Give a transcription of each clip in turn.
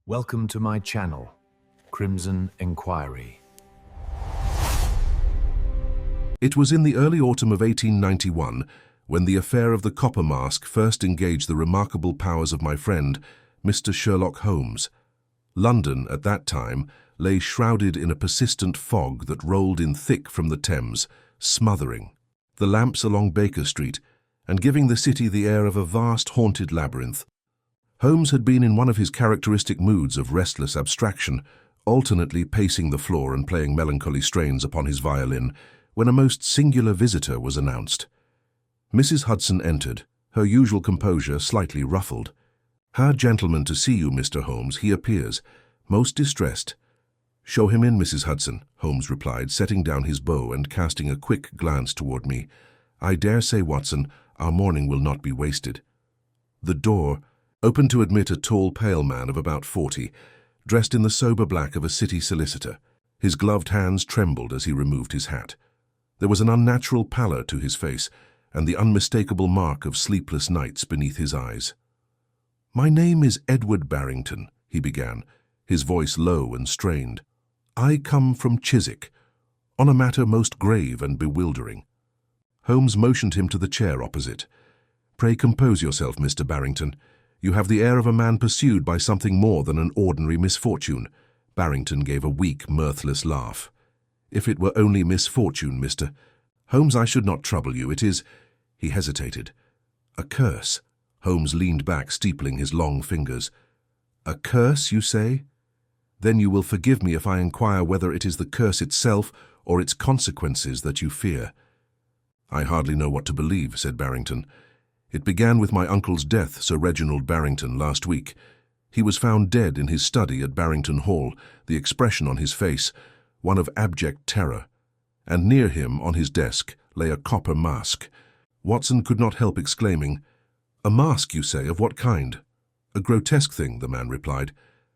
Welcome to my channel, Crimson Inquiry. It was in the early autumn of 1891 when the affair of the copper mask first engaged the remarkable powers of my friend, Mr. Sherlock Holmes. London, at that time, lay shrouded in a persistent fog that rolled in thick from the Thames, smothering the lamps along Baker Street and giving the city the air of a vast haunted labyrinth. Holmes had been in one of his characteristic moods of restless abstraction, alternately pacing the floor and playing melancholy strains upon his violin, when a most singular visitor was announced. Mrs. Hudson entered, her usual composure slightly ruffled. "Her gentleman to see you, Mr. Holmes. He appears most distressed." "Show him in, Mrs. Hudson," Holmes replied, setting down his bow and casting a quick glance toward me. "I dare say, Watson, our morning will not be wasted." The door opened to admit a tall, pale man of about 40, dressed in the sober black of a city solicitor. His gloved hands trembled as he removed his hat. There was an unnatural pallor to his face, and the unmistakable mark of sleepless nights beneath his eyes. "My name is Edward Barrington," he began, his voice low and strained. "I come from Chiswick, on a matter most grave and bewildering." Holmes motioned him to the chair opposite. "Pray compose yourself, Mr. Barrington. You have the air of a man pursued by something more than an ordinary misfortune." Barrington gave a weak, mirthless laugh. "If it were only misfortune, Mr. Holmes, I should not trouble you. It is—" He hesitated. "A curse." Holmes leaned back, steepling his long fingers. "A curse, you say? Then you will forgive me if I inquire whether it is the curse itself or its consequences that you fear." "I hardly know what to believe," said Barrington. "It began with my uncle's death, Sir Reginald Barrington, last week. He was found dead in his study at Barrington Hall, the expression on his face one of abject terror, and near him, on his desk, lay a copper mask." Watson could not help exclaiming. "A mask, you say? Of what kind?" "A grotesque thing," the man replied,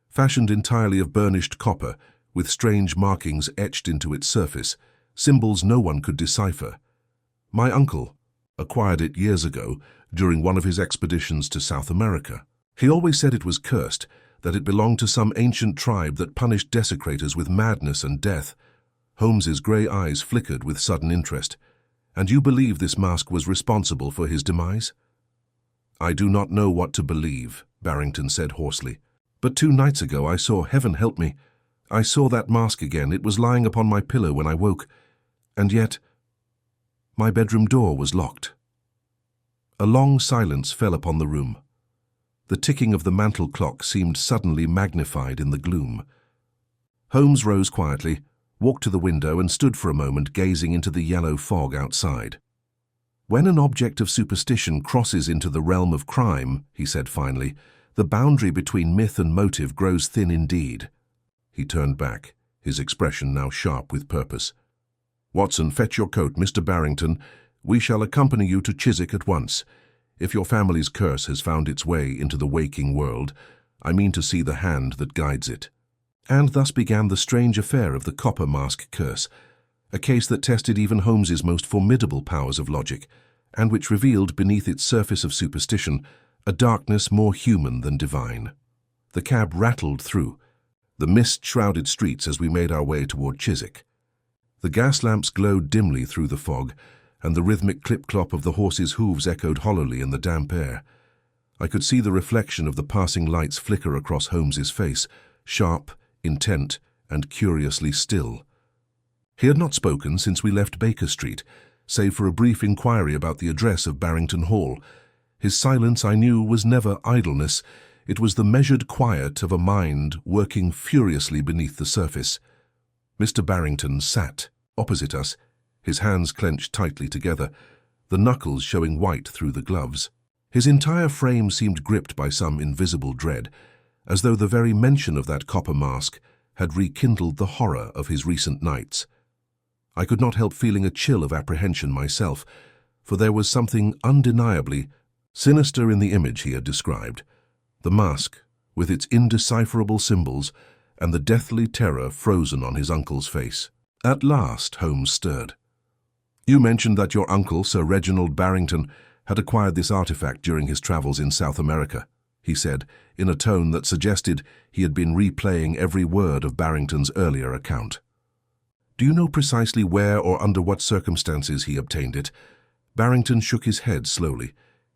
"fashioned entirely of burnished copper, with strange markings etched into its surface, symbols no one could decipher. My uncle acquired it years ago during one of his expeditions to South America. He always said it was cursed, that it belonged to some ancient tribe that punished desecrators with madness and death." Holmes's grey eyes flickered with sudden interest. "And you believe this mask was responsible for his demise?" "I do not know what to believe," Barrington said hoarsely. "But 2 nights ago I saw, heaven help me, I saw that mask again. It was lying upon my pillow when I woke. And yet, my bedroom door was locked." A long silence fell upon the room. The ticking of the mantel clock seemed suddenly magnified in the gloom. Holmes rose quietly, walked to the window and stood for a moment gazing into the yellow fog outside. "When an object of superstition crosses into the realm of crime," he said finally, "the boundary between myth and motive grows thin indeed." He turned back, his expression now sharp with purpose. "Watson, fetch your coat. Mr. Barrington, we shall accompany you to Chiswick at once. If your family's curse has found its way into the waking world, I mean to see the hand that guides it." And thus began the strange affair of the copper mask curse, a case that tested even Holmes's most formidable powers of logic, and which revealed beneath its surface of superstition a darkness more human than divine. The cab rattled through the mist-shrouded streets as we made our way toward Chiswick. The gas lamps glowed dimly through the fog, and the rhythmic clip-clop of the horses' hooves echoed hollowly in the damp air. I could see the reflection of the passing lights flicker across Holmes's face, sharp, intent, and curiously still. He had not spoken since we left Baker Street, save for a brief inquiry about the address of Barrington Hall. His silence, I knew, was never idleness. It was the measured quiet of a mind working furiously beneath the surface. Mr. Barrington sat opposite us, his hands clenched tightly together, the knuckles showing white through the gloves. His entire frame seemed gripped by some invisible dread, as though the very mention of that copper mask had rekindled the horror of his recent nights. I could not help feeling a chill of apprehension myself, for there was something undeniably sinister in the image he had described. The mask, with its indecipherable symbols, and the deathly terror frozen on his uncle's face. At last Holmes stirred. "You mentioned that your uncle, Sir Reginald Barrington, had acquired this artifact during his travels in South America," he said, in a tone that suggested he had been replaying every word of Barrington's earlier account. Do you know precisely where or under what circumstances he obtained it? Barrington shook his head slowly.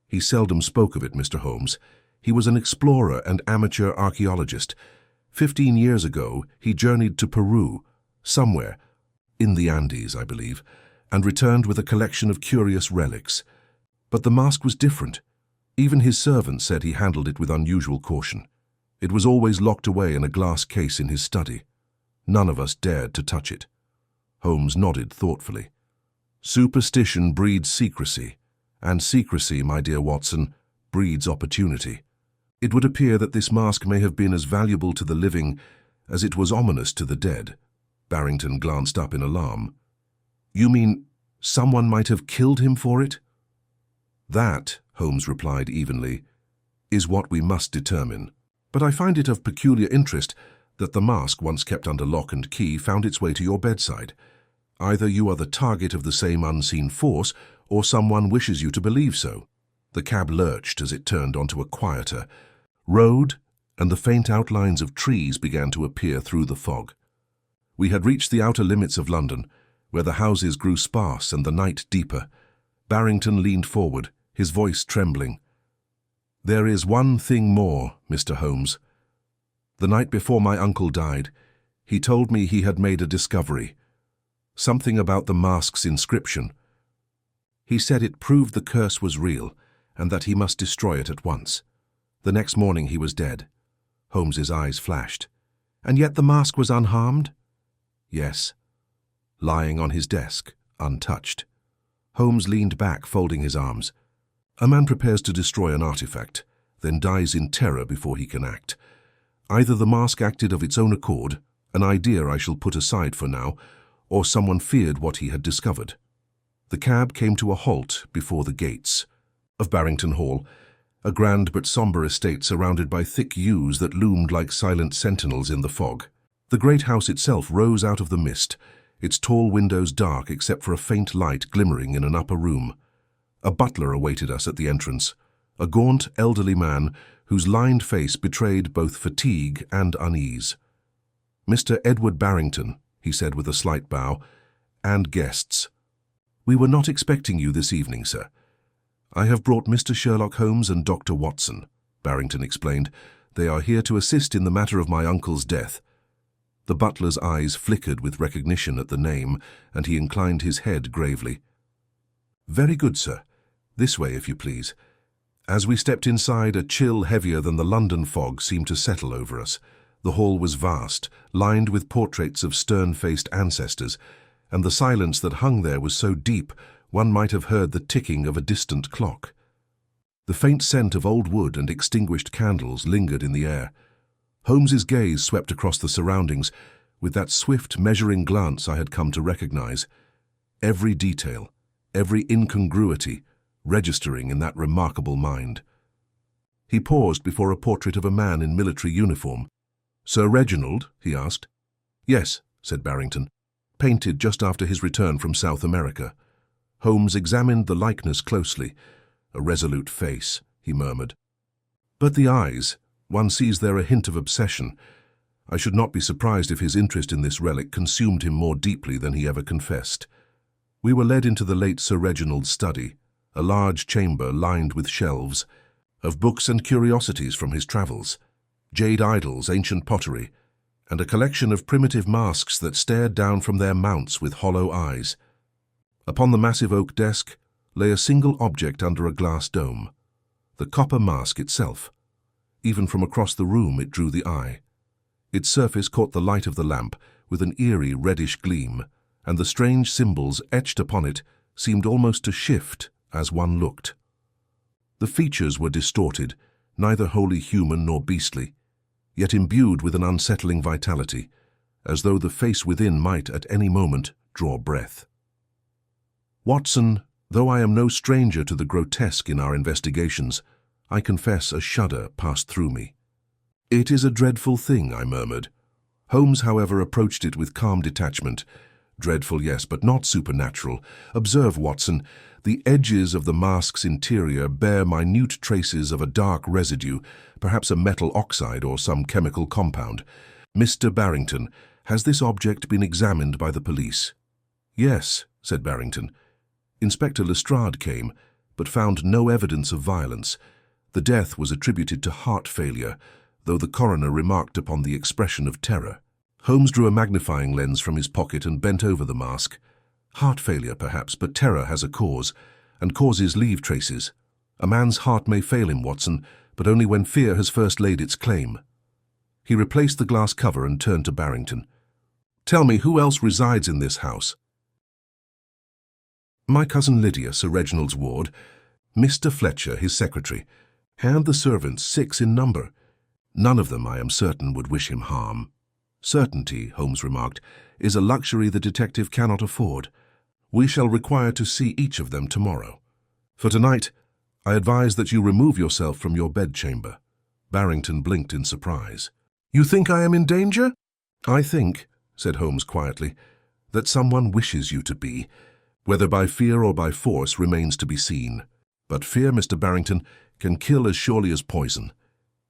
He seldom spoke of it, Mr. Holmes. He was an explorer and amateur archaeologist. 15 years ago, he journeyed to Peru, somewhere, in the Andes, I believe, and returned with a collection of curious relics. But the mask was different. Even his servant said he handled it with unusual caution. It was always locked away in a glass case in his study. None of us dared to touch it. Holmes nodded thoughtfully. Superstition breeds secrecy, and secrecy, my dear Watson, breeds opportunity. It would appear that this mask may have been as valuable to the living as it was ominous to the dead. Barrington glanced up in alarm. You mean someone might have killed him for it? That, Holmes replied evenly, is what we must determine. But I find it of peculiar interest that the mask, once kept under lock and key, found its way to your bedside. Either you are the target of the same unseen force, or someone wishes you to believe so. The cab lurched as it turned onto a quieter road, and the faint outlines of trees began to appear through the fog. We had reached the outer limits of London, where the houses grew sparse and the night deeper. Barrington leaned forward, his voice trembling. There is one thing more, Mr. Holmes. The night before my uncle died, he told me he had made a discovery. Something about the mask's inscription. He said it proved the curse was real, and that he must destroy it at once. The next morning he was dead. Holmes's eyes flashed. And yet the mask was unharmed? Yes. Lying on his desk, untouched. Holmes leaned back, folding his arms. A man prepares to destroy an artifact, then dies in terror before he can act. Either the mask acted of its own accord, an idea I shall put aside for now, or someone feared what he had discovered. The cab came to a halt before the gates of Barrington Hall, a grand but sombre estate surrounded by thick yews that loomed like silent sentinels in the fog. The great house itself rose out of the mist, its tall windows dark except for a faint light glimmering in an upper room. A butler awaited us at the entrance, a gaunt, elderly man whose lined face betrayed both fatigue and unease. Mr. Edward Barrington, he said with a slight bow, and guests. We were not expecting you this evening, sir. I have brought Mr. Sherlock Holmes and Dr. Watson, Barrington explained. They are here to assist in the matter of my uncle's death. The butler's eyes flickered with recognition at the name, and he inclined his head gravely. Very good, sir. This way, if you please. As we stepped inside, a chill heavier than the London fog seemed to settle over us. The hall was vast, lined with portraits of stern-faced ancestors, and the silence that hung there was so deep one might have heard the ticking of a distant clock. The faint scent of old wood and extinguished candles lingered in the air. Holmes's gaze swept across the surroundings with that swift, measuring glance I had come to recognize. Every detail, every incongruity, registering in that remarkable mind. He paused before a portrait of a man in military uniform. Sir Reginald? He asked. Yes, said Barrington, painted just after his return from South America. Holmes examined the likeness closely. A resolute face, he murmured. But the eyes, one sees there a hint of obsession. I should not be surprised if his interest in this relic consumed him more deeply than he ever confessed. We were led into the late Sir Reginald's study, a large chamber lined with shelves, of books and curiosities from his travels, jade idols, ancient pottery, and a collection of primitive masks that stared down from their mounts with hollow eyes. Upon the massive oak desk lay a single object under a glass dome, the copper mask itself. Even from across the room it drew the eye. Its surface caught the light of the lamp with an eerie reddish gleam, and the strange symbols etched upon it seemed almost to shift as one looked. The features were distorted, neither wholly human nor beastly, yet imbued with an unsettling vitality, as though the face within might at any moment draw breath. Watson, though I am no stranger to the grotesque in our investigations, I confess a shudder passed through me. It is a dreadful thing, I murmured. Holmes, however, approached it with calm detachment, Dreadful, yes, but not supernatural. Observe, Watson, the edges of the mask's interior bear minute traces of a dark residue, perhaps a metal oxide or some chemical compound. Mr. Barrington, has this object been examined by the police? Yes, said Barrington. Inspector Lestrade came, but found no evidence of violence. The death was attributed to heart failure, though the coroner remarked upon the expression of terror. Holmes drew a magnifying lens from his pocket and bent over the mask. Heart failure, perhaps, but terror has a cause, and causes leave traces. A man's heart may fail him, Watson, but only when fear has first laid its claim. He replaced the glass cover and turned to Barrington. Tell me, who else resides in this house? My cousin Lydia, Sir Reginald's ward, Mr. Fletcher, his secretary, and the servants, 6 in number. None of them, I am certain, would wish him harm. Certainty, Holmes remarked, is a luxury the detective cannot afford. We shall require to see each of them tomorrow. For tonight, I advise that you remove yourself from your bedchamber. Barrington blinked in surprise. You think I am in danger? I think, said Holmes quietly, that someone wishes you to be. Whether by fear or by force remains to be seen. But fear, Mr. Barrington, can kill as surely as poison.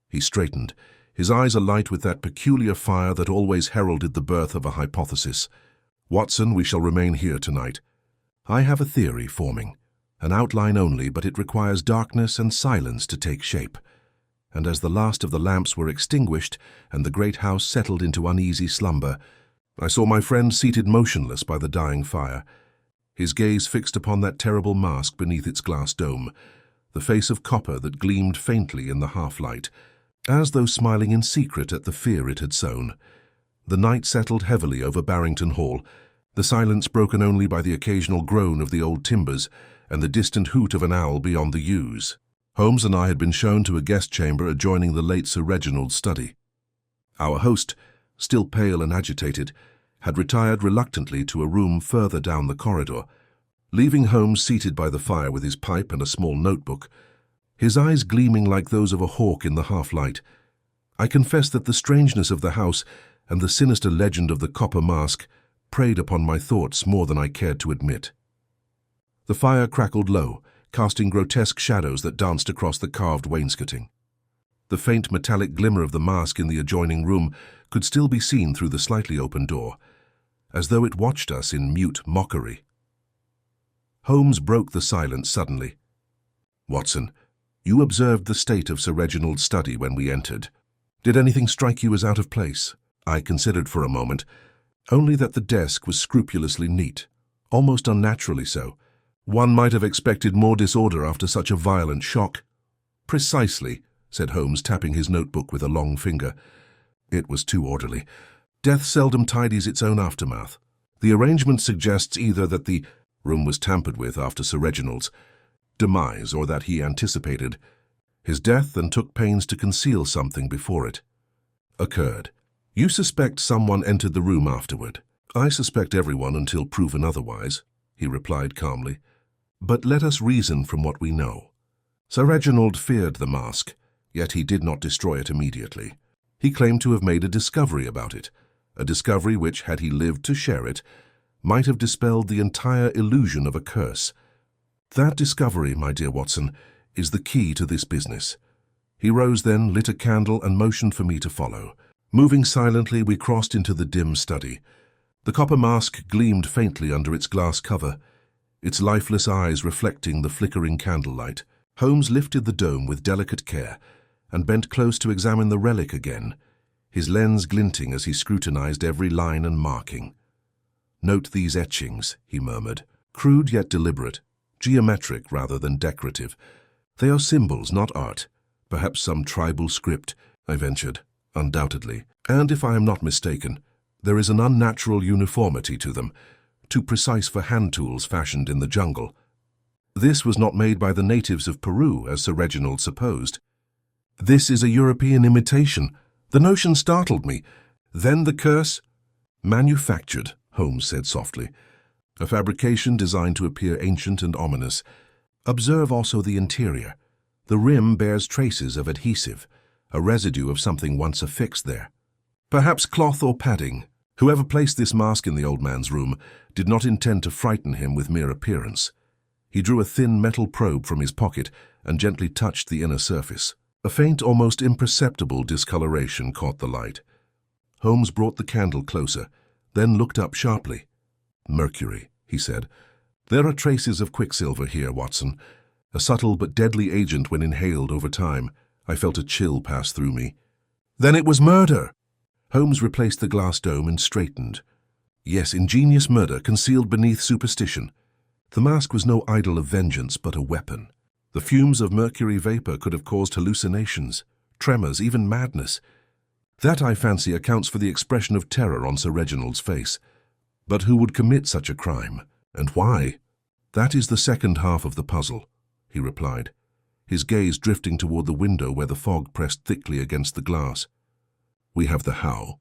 He straightened, his eyes alight with that peculiar fire that always heralded the birth of a hypothesis. Watson, we shall remain here tonight. I have a theory forming, an outline only, but it requires darkness and silence to take shape. And as the last of the lamps were extinguished and the great house settled into uneasy slumber, I saw my friend seated motionless by the dying fire, his gaze fixed upon that terrible mask beneath its glass dome, the face of copper that gleamed faintly in the half-light, as though smiling in secret at the fear it had sown. The night settled heavily over Barrington Hall, the silence broken only by the occasional groan of the old timbers and the distant hoot of an owl beyond the yews. Holmes and I had been shown to a guest chamber adjoining the late Sir Reginald's study. Our host, still pale and agitated, had retired reluctantly to a room further down the corridor, leaving Holmes seated by the fire with his pipe and a small notebook, his eyes gleaming like those of a hawk in the half-light. I confess that the strangeness of the house and the sinister legend of the copper mask preyed upon my thoughts more than I cared to admit. The fire crackled low, casting grotesque shadows that danced across the carved wainscoting. The faint metallic glimmer of the mask in the adjoining room could still be seen through the slightly open door, as though it watched us in mute mockery. Holmes broke the silence suddenly. Watson, you observed the state of Sir Reginald's study when we entered. Did anything strike you as out of place? I considered for a moment, only that the desk was scrupulously neat, almost unnaturally so. One might have expected more disorder after such a violent shock. Precisely, said Holmes, tapping his notebook with a long finger. It was too orderly. Death seldom tidies its own aftermath. The arrangement suggests either that the room was tampered with after Sir Reginald's demise, or that he anticipated his death and took pains to conceal something before it occurred. You suspect someone entered the room afterward. I suspect everyone until proven otherwise, he replied calmly. But let us reason from what we know. Sir Reginald feared the mask, yet he did not destroy it immediately. He claimed to have made a discovery about it, a discovery which, had he lived to share it, might have dispelled the entire illusion of a curse. That discovery, my dear Watson, is the key to this business. He rose then, lit a candle, and motioned for me to follow. Moving silently, we crossed into the dim study. The copper mask gleamed faintly under its glass cover, its lifeless eyes reflecting the flickering candlelight. Holmes lifted the dome with delicate care and bent close to examine the relic again, his lens glinting as he scrutinized every line and marking. Note these etchings, he murmured, crude yet deliberate, geometric rather than decorative. They are symbols, not art. Perhaps some tribal script, I ventured. Undoubtedly. And if I am not mistaken, there is an unnatural uniformity to them, too precise for hand tools fashioned in the jungle. This was not made by the natives of Peru, as Sir Reginald supposed. This is a European imitation. The notion startled me. Then the curse? Manufactured, Holmes said softly. A fabrication designed to appear ancient and ominous. Observe also the interior. The rim bears traces of adhesive, a residue of something once affixed there. Perhaps cloth or padding, Whoever placed this mask in the old man's room did not intend to frighten him with mere appearance. He drew a thin metal probe from his pocket and gently touched the inner surface. A faint, almost imperceptible discoloration caught the light. Holmes brought the candle closer, then looked up sharply. "Mercury," he said. "There are traces of quicksilver here, Watson. A subtle but deadly agent when inhaled over time." I felt a chill pass through me. "Then it was murder!" Holmes replaced the glass dome and straightened. Yes, ingenious murder concealed beneath superstition. The mask was no idol of vengeance, but a weapon. The fumes of mercury vapor could have caused hallucinations, tremors, even madness. That, I fancy, accounts for the expression of terror on Sir Reginald's face. But who would commit such a crime, and why? "That is the second half of the puzzle," he replied, his gaze drifting toward the window where the fog pressed thickly against the glass. "We have the how.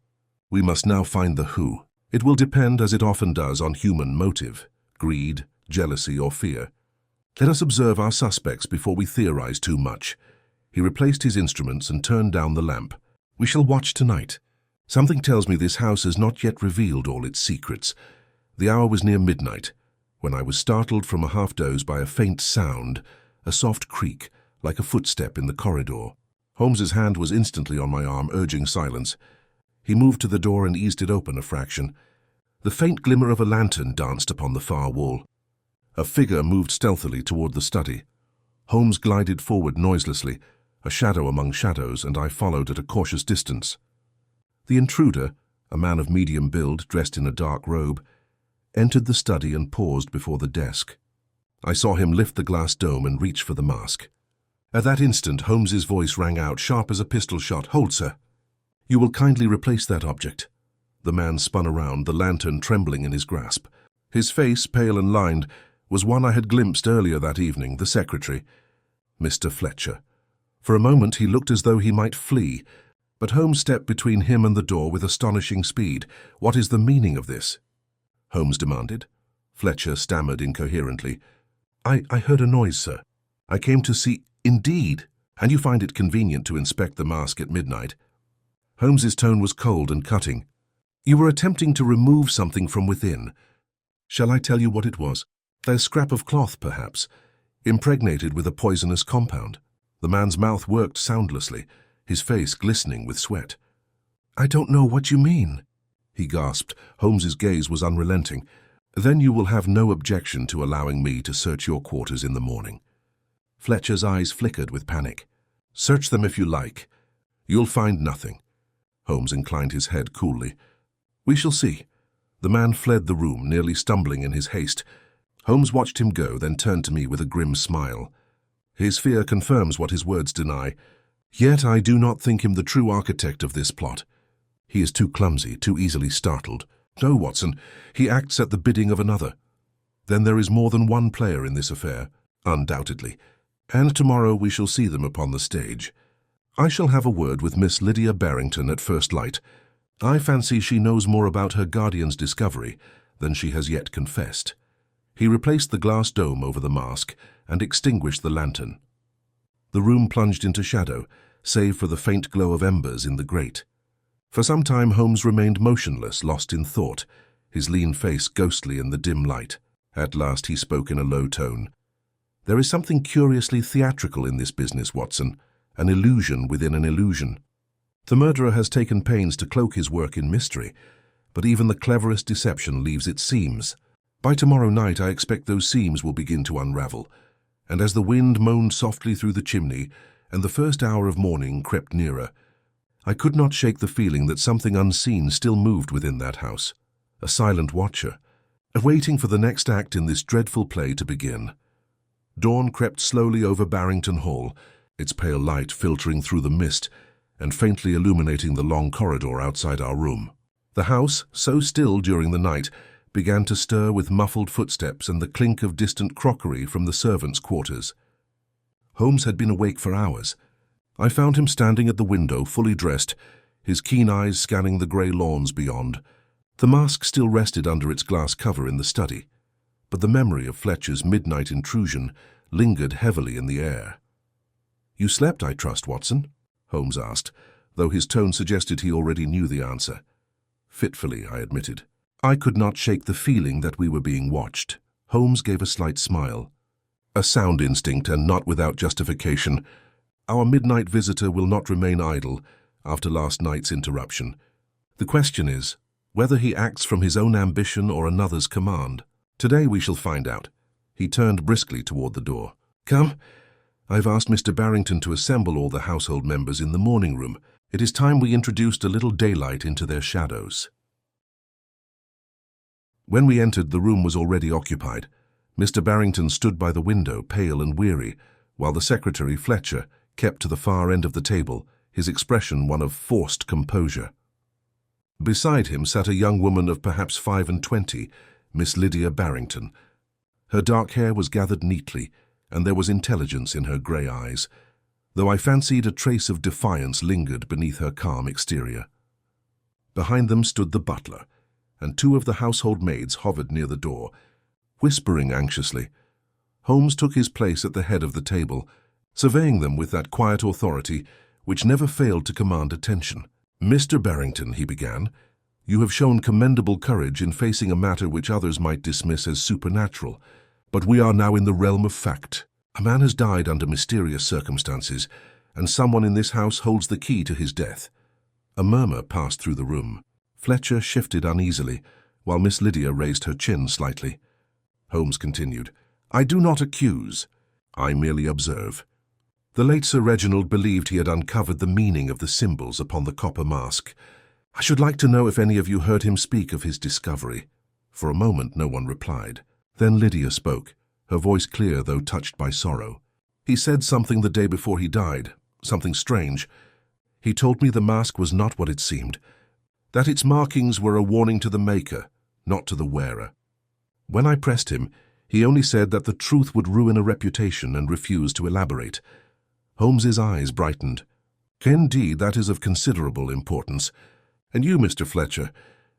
We must now find the who. It will depend, as it often does, on human motive, greed, jealousy, or fear. Let us observe our suspects before we theorize too much." He replaced his instruments and turned down the lamp. "We shall watch tonight. Something tells me this house has not yet revealed all its secrets." The hour was near midnight, when I was startled from a half-doze by a faint sound, a soft creak, like a footstep in the corridor. Holmes's hand was instantly on my arm, urging silence. He moved to the door and eased it open a fraction. The faint glimmer of a lantern danced upon the far wall. A figure moved stealthily toward the study. Holmes glided forward noiselessly, a shadow among shadows, and I followed at a cautious distance. The intruder, a man of medium build dressed in a dark robe, entered the study and paused before the desk. I saw him lift the glass dome and reach for the mask. At that instant, Holmes's voice rang out, sharp as a pistol shot. "Hold, sir. You will kindly replace that object." The man spun around, the lantern trembling in his grasp. His face, pale and lined, was one I had glimpsed earlier that evening, the secretary, Mr. Fletcher. For a moment he looked as though he might flee, but Holmes stepped between him and the door with astonishing speed. "What is the meaning of this?" Holmes demanded. Fletcher stammered incoherently. I heard a noise, sir. I came to see—" "Indeed, and you find it convenient to inspect the mask at midnight?" Holmes's tone was cold and cutting. "You were attempting to remove something from within. Shall I tell you what it was? A scrap of cloth, perhaps, impregnated with a poisonous compound." The man's mouth worked soundlessly, his face glistening with sweat. "I don't know what you mean," he gasped. Holmes's gaze was unrelenting. "Then you will have no objection to allowing me to search your quarters in the morning." Fletcher's eyes flickered with panic. "Search them if you like. You'll find nothing." Holmes inclined his head coolly. "We shall see." The man fled the room, nearly stumbling in his haste. Holmes watched him go, then turned to me with a grim smile. "His fear confirms what his words deny. Yet I do not think him the true architect of this plot. He is too clumsy, too easily startled. No, Watson, he acts at the bidding of another. Then there is more than one player in this affair, undoubtedly. And tomorrow we shall see them upon the stage. I shall have a word with Miss Lydia Barrington at first light. I fancy she knows more about her guardian's discovery than she has yet confessed." He replaced the glass dome over the mask and extinguished the lantern. The room plunged into shadow, save for the faint glow of embers in the grate. For some time Holmes remained motionless, lost in thought, his lean face ghostly in the dim light. At last he spoke in a low tone. "There is something curiously theatrical in this business, Watson, an illusion within an illusion. The murderer has taken pains to cloak his work in mystery, but even the cleverest deception leaves its seams. By tomorrow night I expect those seams will begin to unravel, and as the wind moaned softly through the chimney and the first hour of morning crept nearer, I could not shake the feeling that something unseen still moved within that house, a silent watcher, waiting for the next act in this dreadful play to begin." Dawn crept slowly over Barrington Hall, its pale light filtering through the mist and faintly illuminating the long corridor outside our room. The house, so still during the night, began to stir with muffled footsteps and the clink of distant crockery from the servants' quarters. Holmes had been awake for hours. I found him standing at the window, fully dressed, his keen eyes scanning the grey lawns beyond. The mask still rested under its glass cover in the study, but the memory of Fletcher's midnight intrusion lingered heavily in the air. "You slept, I trust, Watson?" Holmes asked, though his tone suggested he already knew the answer. Fitfully, I admitted. I could not shake the feeling that we were being watched. Holmes gave a slight smile. A sound instinct, and not without justification. Our midnight visitor will not remain idle after last night's interruption. The question is whether he acts from his own ambition or another's command. Today we shall find out. He turned briskly toward the door. Come, I've asked Mr. Barrington to assemble all the household members in the morning room. It is time we introduced a little daylight into their shadows. When we entered, the room was already occupied. Mr. Barrington stood by the window, pale and weary, while the secretary, Fletcher, kept to the far end of the table, his expression one of forced composure. Beside him sat a young woman of perhaps 25, Miss Lydia Barrington. Her dark hair was gathered neatly, and there was intelligence in her grey eyes, though I fancied a trace of defiance lingered beneath her calm exterior. Behind them stood the butler, and 2 of the household maids hovered near the door, whispering anxiously. Holmes took his place at the head of the table, surveying them with that quiet authority which never failed to command attention. "Mr. Barrington," he began, "you have shown commendable courage in facing a matter which others might dismiss as supernatural, but we are now in the realm of fact. A man has died under mysterious circumstances, and someone in this house holds the key to his death." A murmur passed through the room. Fletcher shifted uneasily, while Miss Lydia raised her chin slightly. Holmes continued, "I do not accuse. I merely observe. The late Sir Reginald believed he had uncovered the meaning of the symbols upon the copper mask. I should like to know if any of you heard him speak of his discovery." For a moment no one replied. Then Lydia spoke, her voice clear though touched by sorrow. "He said something the day before he died, something strange. He told me the mask was not what it seemed, that its markings were a warning to the maker, not to the wearer. When I pressed him, he only said that the truth would ruin a reputation and refused to elaborate." Holmes's eyes brightened. "Indeed, that is of considerable importance. And you, Mr. Fletcher,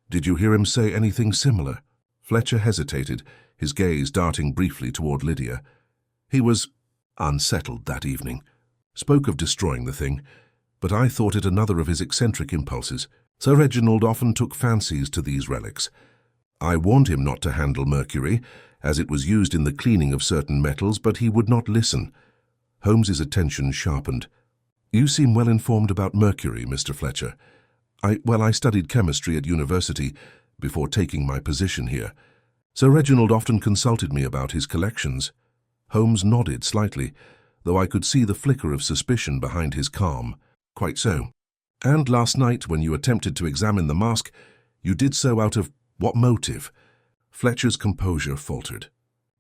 did you hear him say anything similar?" Fletcher hesitated, his gaze darting briefly toward Lydia. "He was unsettled that evening. Spoke of destroying the thing, but I thought it another of his eccentric impulses. Sir Reginald often took fancies to these relics. I warned him not to handle mercury, as it was used in the cleaning of certain metals, but he would not listen." Holmes's attention sharpened. "You seem well informed about mercury, Mr. Fletcher. I studied chemistry at university before taking my position here. Sir Reginald often consulted me about his collections." Holmes nodded slightly, though I could see the flicker of suspicion behind his calm. "Quite so. And last night, when you attempted to examine the mask, you did so out of what motive?" Fletcher's composure faltered.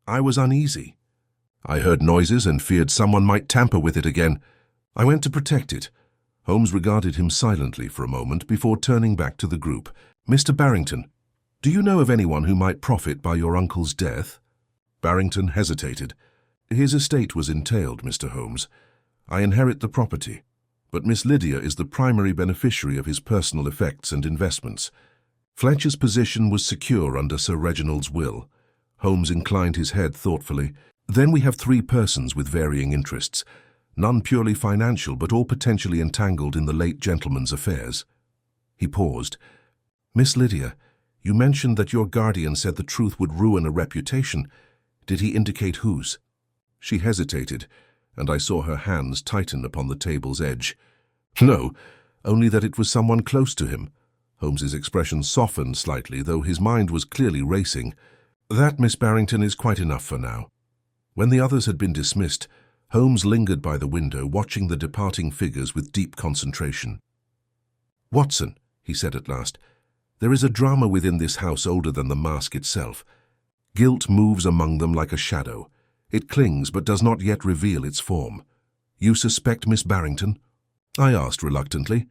"I was uneasy. I heard noises and feared someone might tamper with it again. I went to protect it." Holmes regarded him silently for a moment before turning back to the group. "Mr. Barrington, do you know of anyone who might profit by your uncle's death?" Barrington hesitated. "His estate was entailed, Mr. Holmes. I inherit the property, but Miss Lydia is the primary beneficiary of his personal effects and investments. Fletcher's position was secure under Sir Reginald's will." Holmes inclined his head thoughtfully. "Then we have 3 persons with varying interests, none purely financial, but all potentially entangled in the late gentleman's affairs." He paused. "Miss Lydia, you mentioned that your guardian said the truth would ruin a reputation. Did he indicate whose?" She hesitated, and I saw her hands tighten upon the table's edge. "No, only that it was someone close to him." Holmes's expression softened slightly, though his mind was clearly racing. "That, Miss Barrington, is quite enough for now." When the others had been dismissed, Holmes lingered by the window, watching the departing figures with deep concentration. "Watson," he said at last, "there is a drama within this house older than the mask itself. Guilt moves among them like a shadow. It clings but does not yet reveal its form. You suspect Miss Barrington?" I asked reluctantly.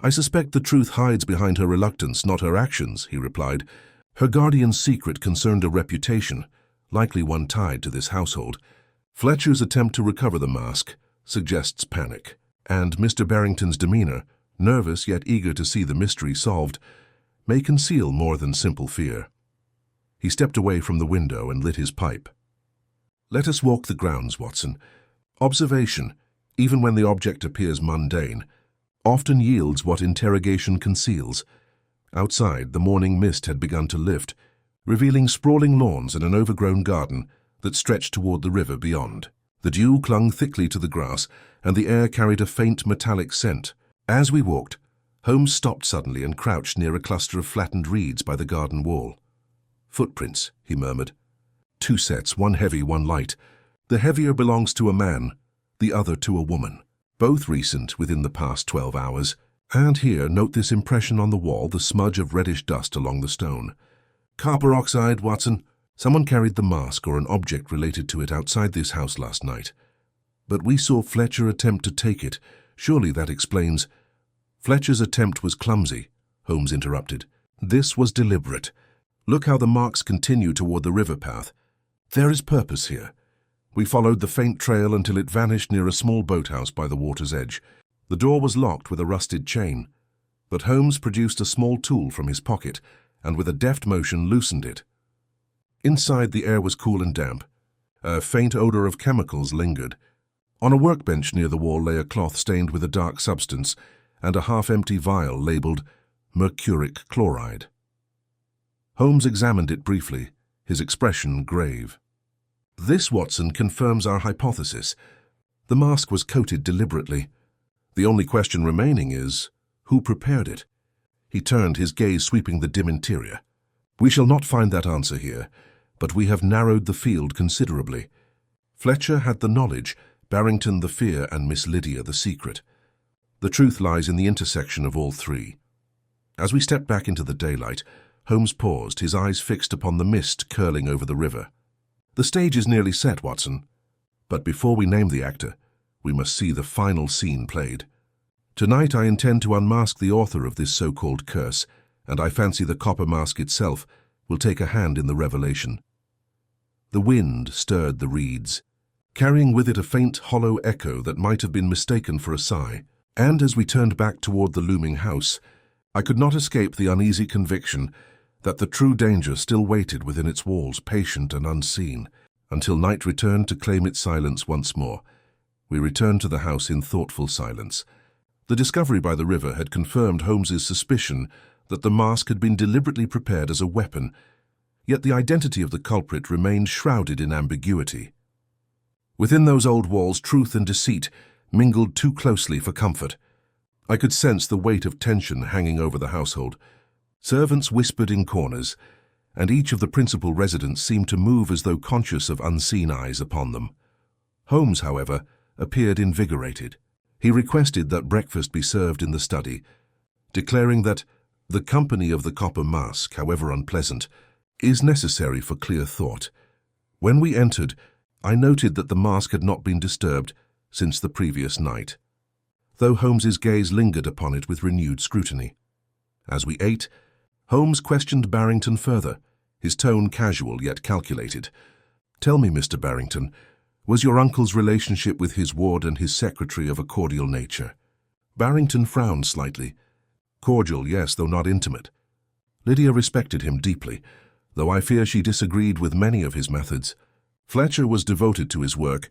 "I suspect the truth hides behind her reluctance, not her actions," he replied. "Her guardian's secret concerned a reputation, likely one tied to this household. Fletcher's attempt to recover the mask suggests panic, and Mr. Barrington's demeanor, nervous yet eager to see the mystery solved, may conceal more than simple fear." He stepped away from the window and lit his pipe. "Let us walk the grounds, Watson. Observation, even when the object appears mundane, often yields what interrogation conceals. Outside, the morning mist had begun to lift, revealing sprawling lawns and an overgrown garden that stretched toward the river beyond. The dew clung thickly to the grass, and the air carried a faint metallic scent. As we walked, Holmes stopped suddenly and crouched near a cluster of flattened reeds by the garden wall. "Footprints," he murmured. "Two sets, one heavy, one light. The heavier belongs to a man, the other to a woman. Both recent, within the past 12 hours. And here, note this impression on the wall, the smudge of reddish dust along the stone. Copper oxide, Watson. Someone carried the mask or an object related to it outside this house last night. But we saw Fletcher attempt to take it. Surely that explains—" "Fletcher's attempt was clumsy," Holmes interrupted. "This was deliberate. Look how the marks continue toward the river path. There is purpose here. We followed the faint trail until it vanished near a small boathouse by the water's edge. The door was locked with a rusted chain, but Holmes produced a small tool from his pocket and with a deft motion loosened it. Inside, the air was cool and damp. A faint odor of chemicals lingered. On a workbench near the wall lay a cloth stained with a dark substance and a half-empty vial labeled mercuric chloride. Holmes examined it briefly, his expression grave. "This, Watson, confirms our hypothesis. The mask was coated deliberately. The only question remaining is, who prepared it?" He turned, his gaze sweeping the dim interior. "We shall not find that answer here, but we have narrowed the field considerably. Fletcher had the knowledge, Barrington the fear, and Miss Lydia the secret. The truth lies in the intersection of all three." As we stepped back into the daylight, Holmes paused, his eyes fixed upon the mist curling over the river. "The stage is nearly set, Watson. But before we name the actor, we must see the final scene played. Tonight I intend to unmask the author of this so-called curse, and I fancy the copper mask itself will take a hand in the revelation." The wind stirred the reeds, carrying with it a faint, hollow echo that might have been mistaken for a sigh. And as we turned back toward the looming house, I could not escape the uneasy conviction that the true danger still waited within its walls, patient and unseen, until night returned to claim its silence once more. We returned to the house in thoughtful silence. The discovery by the river had confirmed Holmes's suspicion that the mask had been deliberately prepared as a weapon, yet the identity of the culprit remained shrouded in ambiguity. Within those old walls, truth and deceit mingled too closely for comfort. I could sense the weight of tension hanging over the household. Servants whispered in corners, and each of the principal residents seemed to move as though conscious of unseen eyes upon them. Holmes, however, appeared invigorated. He requested that breakfast be served in the study, declaring that the company of the copper mask, however unpleasant, is necessary for clear thought. When we entered, I noted that the mask had not been disturbed since the previous night, though Holmes's gaze lingered upon it with renewed scrutiny. As we ate, Holmes questioned Barrington further, his tone casual yet calculated. "Tell me, Mr. Barrington, was your uncle's relationship with his ward and his secretary of a cordial nature?" Barrington frowned slightly. "Cordial, yes, though not intimate. Lydia respected him deeply, though I fear she disagreed with many of his methods. Fletcher was devoted to his work,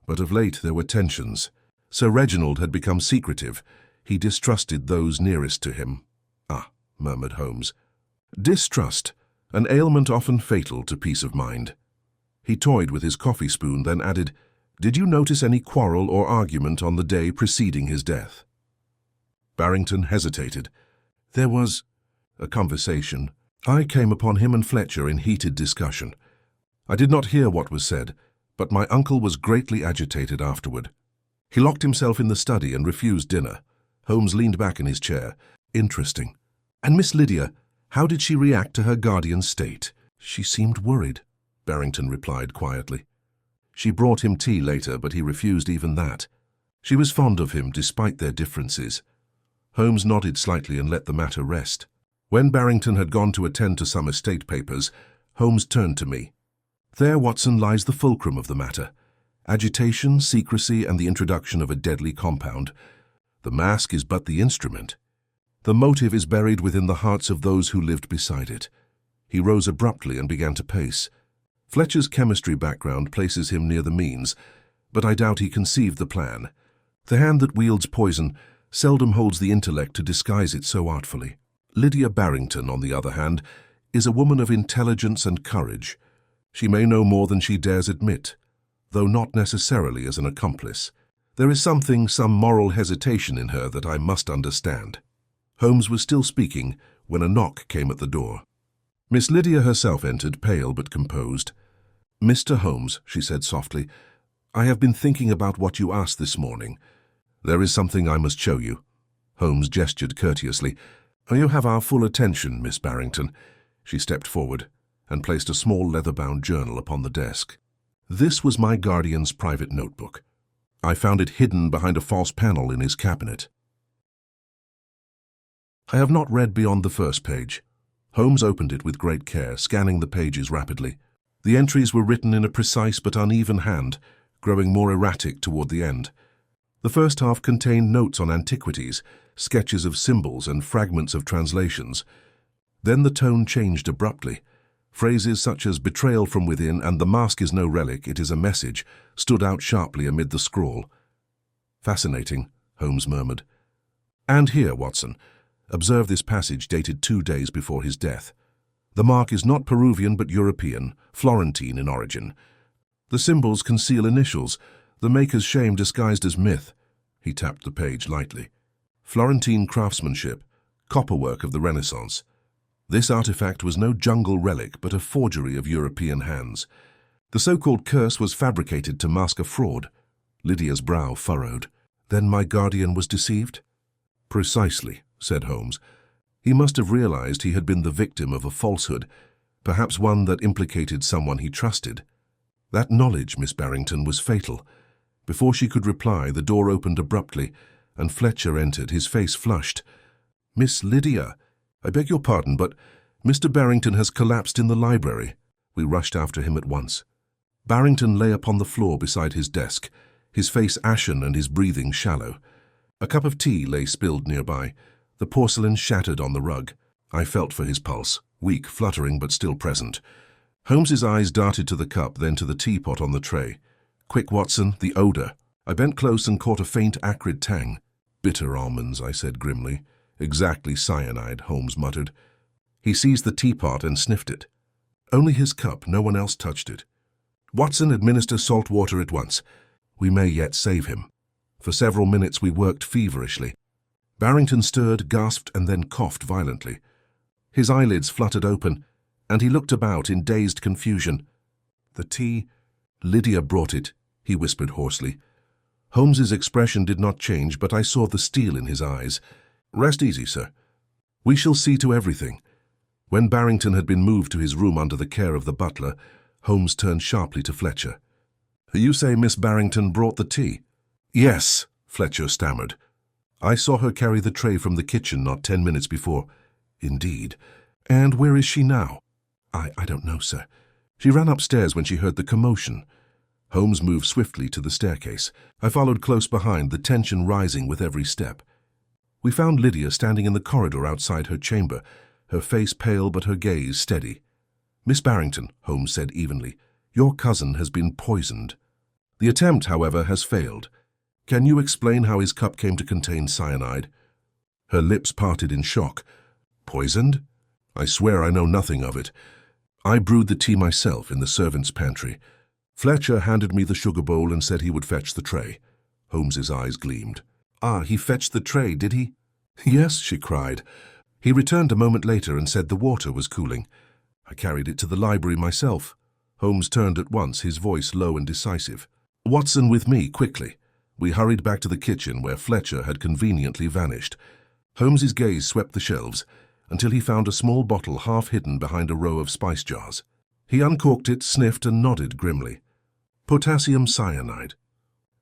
but of late there were tensions. Sir Reginald had become secretive. He distrusted those nearest to him." "Ah," murmured Holmes. "Distrust, an ailment often fatal to peace of mind." He toyed with his coffee spoon, then added, "Did you notice any quarrel or argument on the day preceding his death?" Barrington hesitated. "There was a conversation. I came upon him and Fletcher in heated discussion. I did not hear what was said, but my uncle was greatly agitated afterward. He locked himself in the study and refused dinner." Holmes leaned back in his chair. "Interesting. And Miss Lydia, how did she react to her guardian's state?" "She seemed worried," Barrington replied quietly. "She brought him tea later, but he refused even that. She was fond of him despite their differences." Holmes nodded slightly and let the matter rest. When Barrington had gone to attend to some estate papers, Holmes turned to me. "There, Watson, lies the fulcrum of the matter. Agitation, secrecy, and the introduction of a deadly compound. The mask is but the instrument. The motive is buried within the hearts of those who lived beside it." He rose abruptly and began to pace. "Fletcher's chemistry background places him near the means, but I doubt he conceived the plan. The hand that wields poison seldom holds the intellect to disguise it so artfully. Lydia Barrington, on the other hand, is a woman of intelligence and courage. She may know more than she dares admit, though not necessarily as an accomplice. There is some moral hesitation in her that I must understand. Holmes was still speaking when a knock came at the door. Miss Lydia herself entered, pale but composed. "Mr. Holmes," she said softly, "I have been thinking about what you asked this morning. There is something I must show you." Holmes gestured courteously. "You have our full attention, Miss Barrington." She stepped forward and placed a small leather-bound journal upon the desk. This was my guardian's private notebook. I found it hidden behind a false panel in his cabinet. I have not read beyond the first page. Holmes opened it with great care, scanning the pages rapidly. The entries were written in a precise but uneven hand, growing more erratic toward the end. The first half contained notes on antiquities, sketches of symbols and fragments of translations. Then the tone changed abruptly. Phrases such as "betrayal from within" and "the mask is no relic, it is a message" stood out sharply amid the scrawl. "Fascinating," Holmes murmured. "And here, Watson, observe this passage dated 2 days before his death. The mark is not Peruvian but European, Florentine in origin. The symbols conceal initials, the maker's shame disguised as myth." He tapped the page lightly. "Florentine craftsmanship, copperwork of the Renaissance. This artifact was no jungle relic but a forgery of European hands. The so-called curse was fabricated to mask a fraud." Lydia's brow furrowed. "Then my guardian was deceived?" "Precisely," said Holmes. "He must have realized he had been the victim of a falsehood, perhaps one that implicated someone he trusted. That knowledge, Miss Barrington, was fatal." Before she could reply, the door opened abruptly, and Fletcher entered, his face flushed. "Miss Lydia, I beg your pardon, but Mr. Barrington has collapsed in the library." We rushed after him at once. Barrington lay upon the floor beside his desk, his face ashen and his breathing shallow. A cup of tea lay spilled nearby, the porcelain shattered on the rug. I felt for his pulse, weak, fluttering, but still present. Holmes's eyes darted to the cup, then to the teapot on the tray. "Quick, Watson, the odor." I bent close and caught a faint, acrid tang. "Bitter almonds," I said grimly. "Exactly cyanide," Holmes muttered. He seized the teapot and sniffed it. Only his cup, no one else touched it. "Watson, administer salt water at once. We may yet save him." For several minutes we worked feverishly. Barrington stirred, gasped, and then coughed violently. His eyelids fluttered open, and he looked about in dazed confusion. "The tea—" "Lydia brought it," he whispered hoarsely. Holmes's expression did not change, but I saw the steel in his eyes. "Rest easy, sir. We shall see to everything." When Barrington had been moved to his room under the care of the butler, Holmes turned sharply to Fletcher. "You say Miss Barrington brought the tea?" "Yes," Fletcher stammered. "I saw her carry the tray from the kitchen not 10 minutes before." "Indeed. And where is she now?" I don't know, sir. She ran upstairs when she heard the commotion." Holmes moved swiftly to the staircase. I followed close behind, the tension rising with every step. We found Lydia standing in the corridor outside her chamber, her face pale but her gaze steady. "Miss Barrington," Holmes said evenly, "your cousin has been poisoned. The attempt, however, has failed. Can you explain how his cup came to contain cyanide?" Her lips parted in shock. "Poisoned? I swear I know nothing of it. I brewed the tea myself in the servants' pantry. Fletcher handed me the sugar bowl and said he would fetch the tray." Holmes's eyes gleamed. "Ah, he fetched the tray, did he?" "Yes," she cried. "He returned a moment later and said the water was cooling. I carried it to the library myself." Holmes turned at once, his voice low and decisive. "Watson, with me, quickly." We hurried back to the kitchen where Fletcher had conveniently vanished. Holmes's gaze swept the shelves until he found a small bottle half hidden behind a row of spice jars. He uncorked it, sniffed, and nodded grimly. "Potassium cyanide.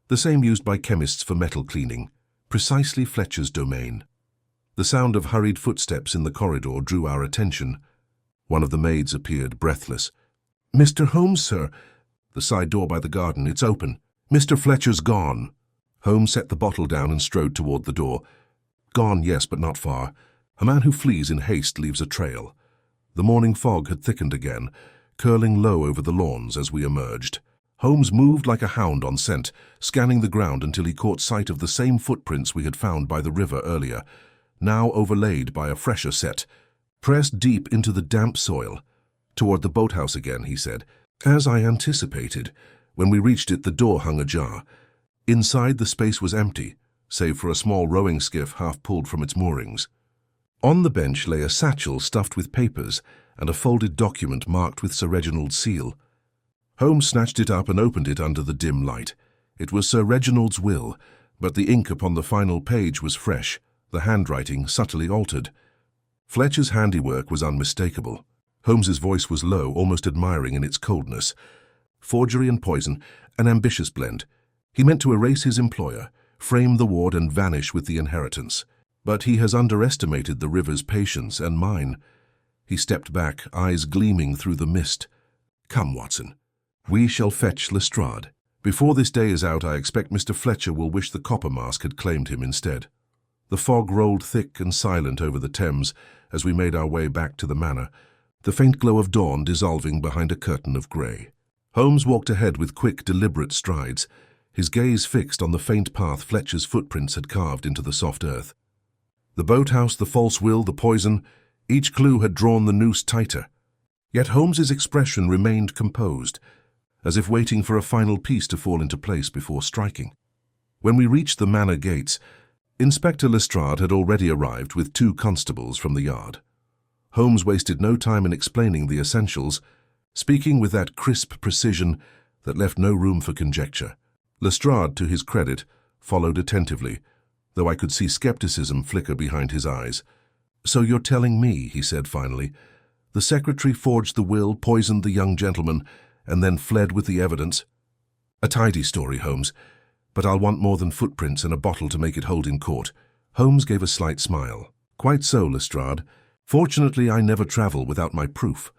The same used by chemists for metal cleaning. Precisely Fletcher's domain." The sound of hurried footsteps in the corridor drew our attention. One of the maids appeared, breathless. "Mr. Holmes, sir." "The side door by the garden, it's open." "Mr. Fletcher's gone." Holmes set the bottle down and strode toward the door. "Gone, yes, but not far. A man who flees in haste leaves a trail." The morning fog had thickened again, curling low over the lawns as we emerged. Holmes moved like a hound on scent, scanning the ground until he caught sight of the same footprints we had found by the river earlier. now overlaid by a fresher set, pressed deep into the damp soil. "Toward the boathouse again," he said. As I anticipated, when we reached it, the door hung ajar. Inside, the space was empty, save for a small rowing skiff half pulled from its moorings. On the bench lay a satchel stuffed with papers and a folded document marked with Sir Reginald's seal. Holmes snatched it up and opened it under the dim light. It was Sir Reginald's will, but the ink upon the final page was fresh, the handwriting subtly altered. Fletcher's handiwork was unmistakable. Holmes's voice was low, almost admiring in its coldness. Forgery and poison, an ambitious blend. He meant to erase his employer, frame the ward and vanish with the inheritance. But he has underestimated the river's patience and mine. He stepped back, eyes gleaming through the mist. "Come, Watson. We shall fetch Lestrade. Before this day is out, I expect Mr. Fletcher will wish the copper mask had claimed him instead." The fog rolled thick and silent over the Thames as we made our way back to the manor, the faint glow of dawn dissolving behind a curtain of grey. Holmes walked ahead with quick, deliberate strides, his gaze fixed on the faint path Fletcher's footprints had carved into the soft earth. The boathouse, the false will, the poison, each clue had drawn the noose tighter. Yet Holmes's expression remained composed, as if waiting for a final piece to fall into place before striking. When we reached the manor gates, Inspector Lestrade had already arrived with 2 constables from the yard. Holmes wasted no time in explaining the essentials, speaking with that crisp precision that left no room for conjecture. Lestrade, to his credit, followed attentively, though I could see skepticism flicker behind his eyes. "So you're telling me," he said finally, "the secretary forged the will, poisoned the young gentleman, and then fled with the evidence?" "A tidy story, Holmes, but I'll want more than footprints and a bottle to make it hold in court." Holmes gave a slight smile. "Quite so, Lestrade. Fortunately, I never travel without my proof."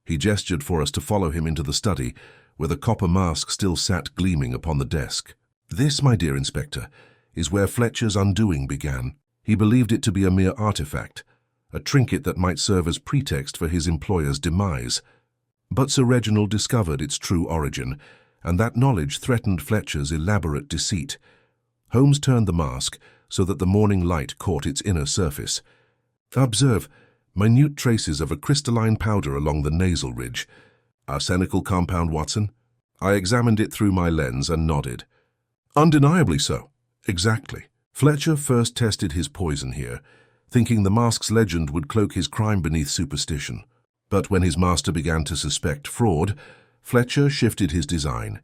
He gestured for us to follow him into the study, where the copper mask still sat gleaming upon the desk. "This, my dear Inspector, is where Fletcher's undoing began. He believed it to be a mere artifact, a trinket that might serve as pretext for his employer's demise. But Sir Reginald discovered its true origin, and that knowledge threatened Fletcher's elaborate deceit. Holmes turned the mask so that the morning light caught its inner surface. Observe minute traces of a crystalline powder along the nasal ridge. Arsenical compound, Watson? I examined it through my lens and nodded. "Undeniably so. Exactly. Fletcher first tested his poison here, thinking the mask's legend would cloak his crime beneath superstition. But when his master began to suspect fraud, Fletcher shifted his design.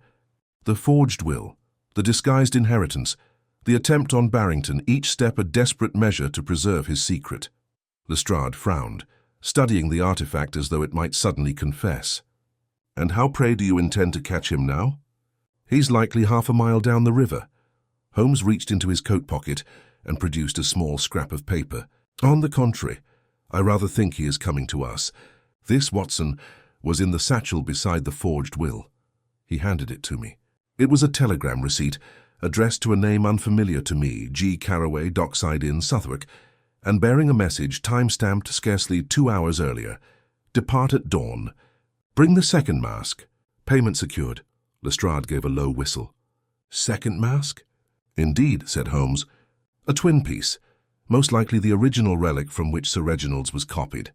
The forged will, the disguised inheritance, the attempt on Barrington, each step a desperate measure to preserve his secret." Lestrade frowned, studying the artifact as though it might suddenly confess. "And how, pray, do you intend to catch him now?" "He's likely half a mile down the river." Holmes reached into his coat pocket and produced a small scrap of paper. "On the contrary, I rather think he is coming to us. This, Watson, was in the satchel beside the forged will." He handed it to me. It was a telegram receipt, addressed to a name unfamiliar to me, G. Carraway, Dockside Inn, Southwark, and bearing a message time-stamped scarcely 2 hours earlier. "Depart at dawn. Bring the second mask. Payment secured." Lestrade gave a low whistle. "Second mask?" "Indeed," said Holmes. "A twin piece, most likely the original relic from which Sir Reginald's was copied.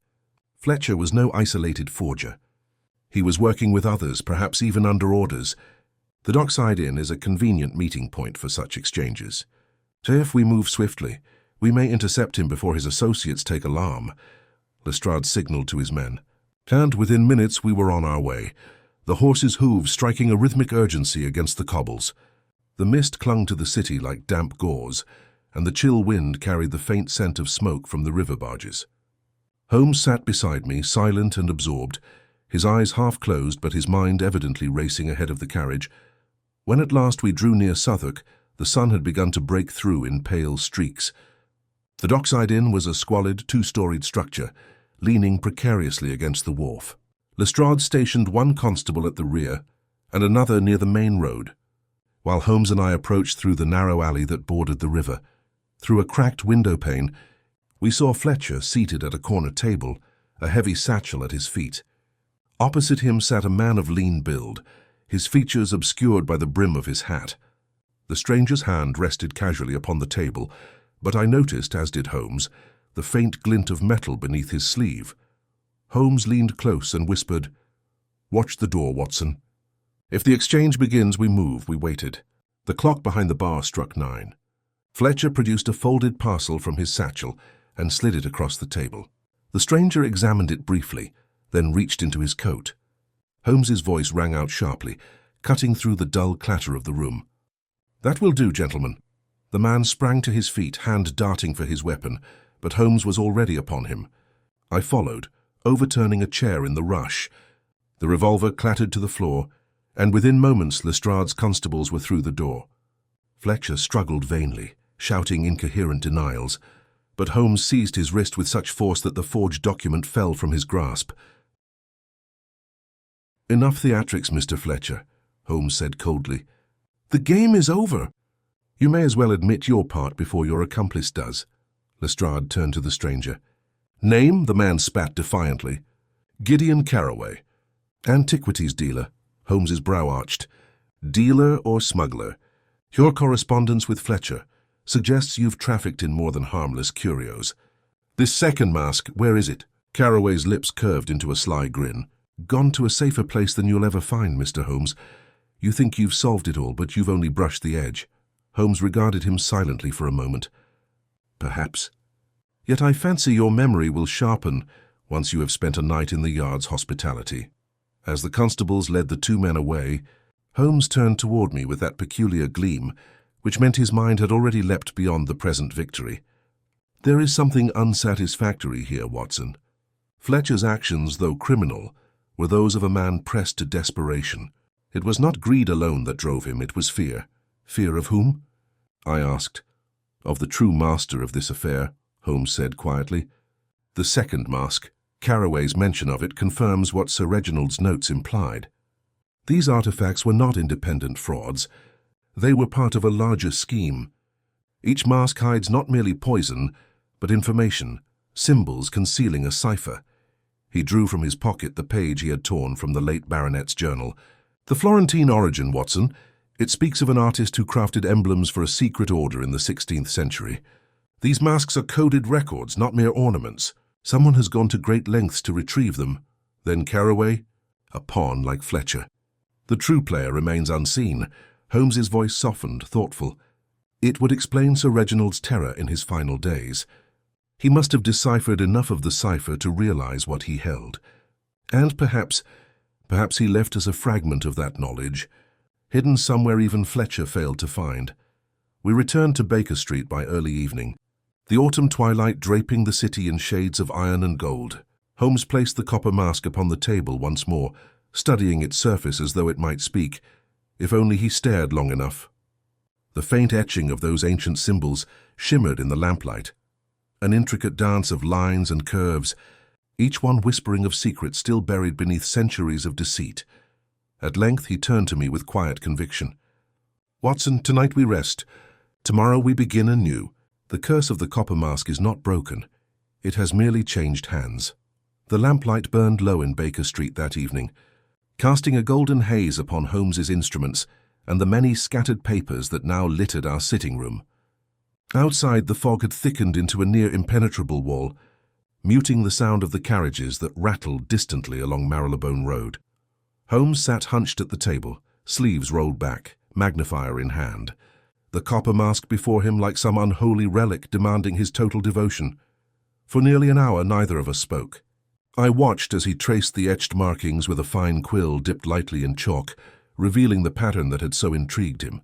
Fletcher was no isolated forger. He was working with others, perhaps even under orders. The Dockside Inn is a convenient meeting point for such exchanges. So if we move swiftly, we may intercept him before his associates take alarm." Lestrade signaled to his men. And within minutes we were on our way, the horses' hooves striking a rhythmic urgency against the cobbles. The mist clung to the city like damp gauze, and the chill wind carried the faint scent of smoke from the river barges. Holmes sat beside me, silent and absorbed, his eyes half closed but his mind evidently racing ahead of the carriage. When at last we drew near Southwark, the sun had begun to break through in pale streaks. The Dockside Inn was a squalid, 2-storied structure, leaning precariously against the wharf. Lestrade stationed one constable at the rear and another near the main road, while Holmes and I approached through the narrow alley that bordered the river. Through a cracked window pane, we saw Fletcher seated at a corner table, a heavy satchel at his feet. Opposite him sat a man of lean build, his features obscured by the brim of his hat. The stranger's hand rested casually upon the table, but I noticed, as did Holmes, the faint glint of metal beneath his sleeve. Holmes leaned close and whispered, "Watch the door, Watson." "If the exchange begins, we move," we waited. The clock behind the bar struck 9. Fletcher produced a folded parcel from his satchel and slid it across the table. The stranger examined it briefly, then reached into his coat. Holmes's voice rang out sharply, cutting through the dull clatter of the room. "That will do, gentlemen." The man sprang to his feet, hand darting for his weapon, but Holmes was already upon him. I followed, overturning a chair in the rush. The revolver clattered to the floor, and within moments Lestrade's constables were through the door. Fletcher struggled vainly, shouting incoherent denials, but Holmes seized his wrist with such force that the forged document fell from his grasp. "Enough theatrics, Mr. Fletcher," Holmes said coldly. "The game is over. You may as well admit your part before your accomplice does." Lestrade turned to the stranger. "Name?" the man spat defiantly. "Gideon Carraway." "Antiquities dealer." Holmes's brow arched. "Dealer or smuggler? Your correspondence with Fletcher suggests you've trafficked in more than harmless curios. This second mask, where is it?" Carraway's lips curved into a sly grin. "Gone to a safer place than you'll ever find, Mr. Holmes. You think you've solved it all, but you've only brushed the edge." Holmes regarded him silently for a moment. "Perhaps. Yet I fancy your memory will sharpen once you have spent a night in the Yard's hospitality." As the constables led the two men away, Holmes turned toward me with that peculiar gleam, which meant his mind had already leapt beyond the present victory. "There is something unsatisfactory here, Watson. Fletcher's actions, though criminal, were those of a man pressed to desperation. It was not greed alone that drove him, it was fear." "Fear of whom?" I asked. "Of the true master of this affair," Holmes said quietly. "The second mask. Carraway's mention of it confirms what Sir Reginald's notes implied. These artifacts were not independent frauds. They were part of a larger scheme. Each mask hides not merely poison, but information, symbols concealing a cipher." He drew from his pocket the page he had torn from the late baronet's journal. "The Florentine origin, Watson. It speaks of an artist who crafted emblems for a secret order in the 16th century. These masks are coded records, not mere ornaments. Someone has gone to great lengths to retrieve them. Then Carraway? A pawn like Fletcher. The true player remains unseen." Holmes's voice softened, thoughtful. "It would explain Sir Reginald's terror in his final days. He must have deciphered enough of the cipher to realize what he held. And perhaps he left us a fragment of that knowledge, hidden somewhere even Fletcher failed to find." We returned to Baker Street by early evening, the autumn twilight draping the city in shades of iron and gold. Holmes placed the copper mask upon the table once more, studying its surface as though it might speak, if only he stared long enough. The faint etching of those ancient symbols shimmered in the lamplight, an intricate dance of lines and curves, each one whispering of secrets still buried beneath centuries of deceit. At length he turned to me with quiet conviction. "Watson, tonight we rest. Tomorrow we begin anew. The curse of the copper mask is not broken. It has merely changed hands." The lamplight burned low in Baker Street that evening, casting a golden haze upon Holmes's instruments and the many scattered papers that now littered our sitting room. Outside, the fog had thickened into a near impenetrable wall, muting the sound of the carriages that rattled distantly along Marylebone Road. Holmes sat hunched at the table, sleeves rolled back, magnifier in hand, the copper mask before him like some unholy relic demanding his total devotion. For nearly an hour neither of us spoke. I watched as he traced the etched markings with a fine quill dipped lightly in chalk, revealing the pattern that had so intrigued him.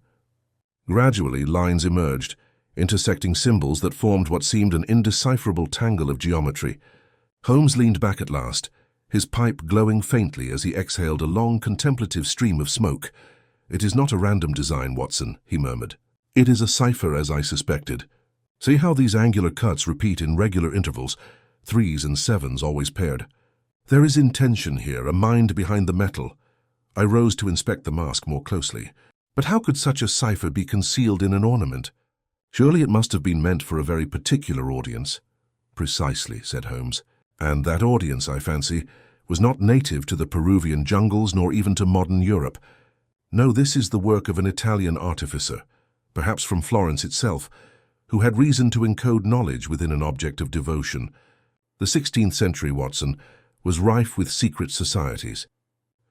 Gradually lines emerged, intersecting symbols that formed what seemed an indecipherable tangle of geometry. Holmes leaned back at last, his pipe glowing faintly as he exhaled a long contemplative stream of smoke. "It is not a random design, Watson," he murmured. "It is a cipher, as I suspected. See how these angular cuts repeat in regular intervals, 3s and 7s always paired. There is intention here, a mind behind the metal." I rose to inspect the mask more closely. But how could such a cipher be concealed in an ornament? Surely it must have been meant for a very particular audience. "Precisely," said Holmes. "And that audience, I fancy, was not native to the Peruvian jungles nor even to modern Europe. No, this is the work of an Italian artificer, perhaps from Florence itself, who had reason to encode knowledge within an object of devotion. The 16th century, Watson, was rife with secret societies.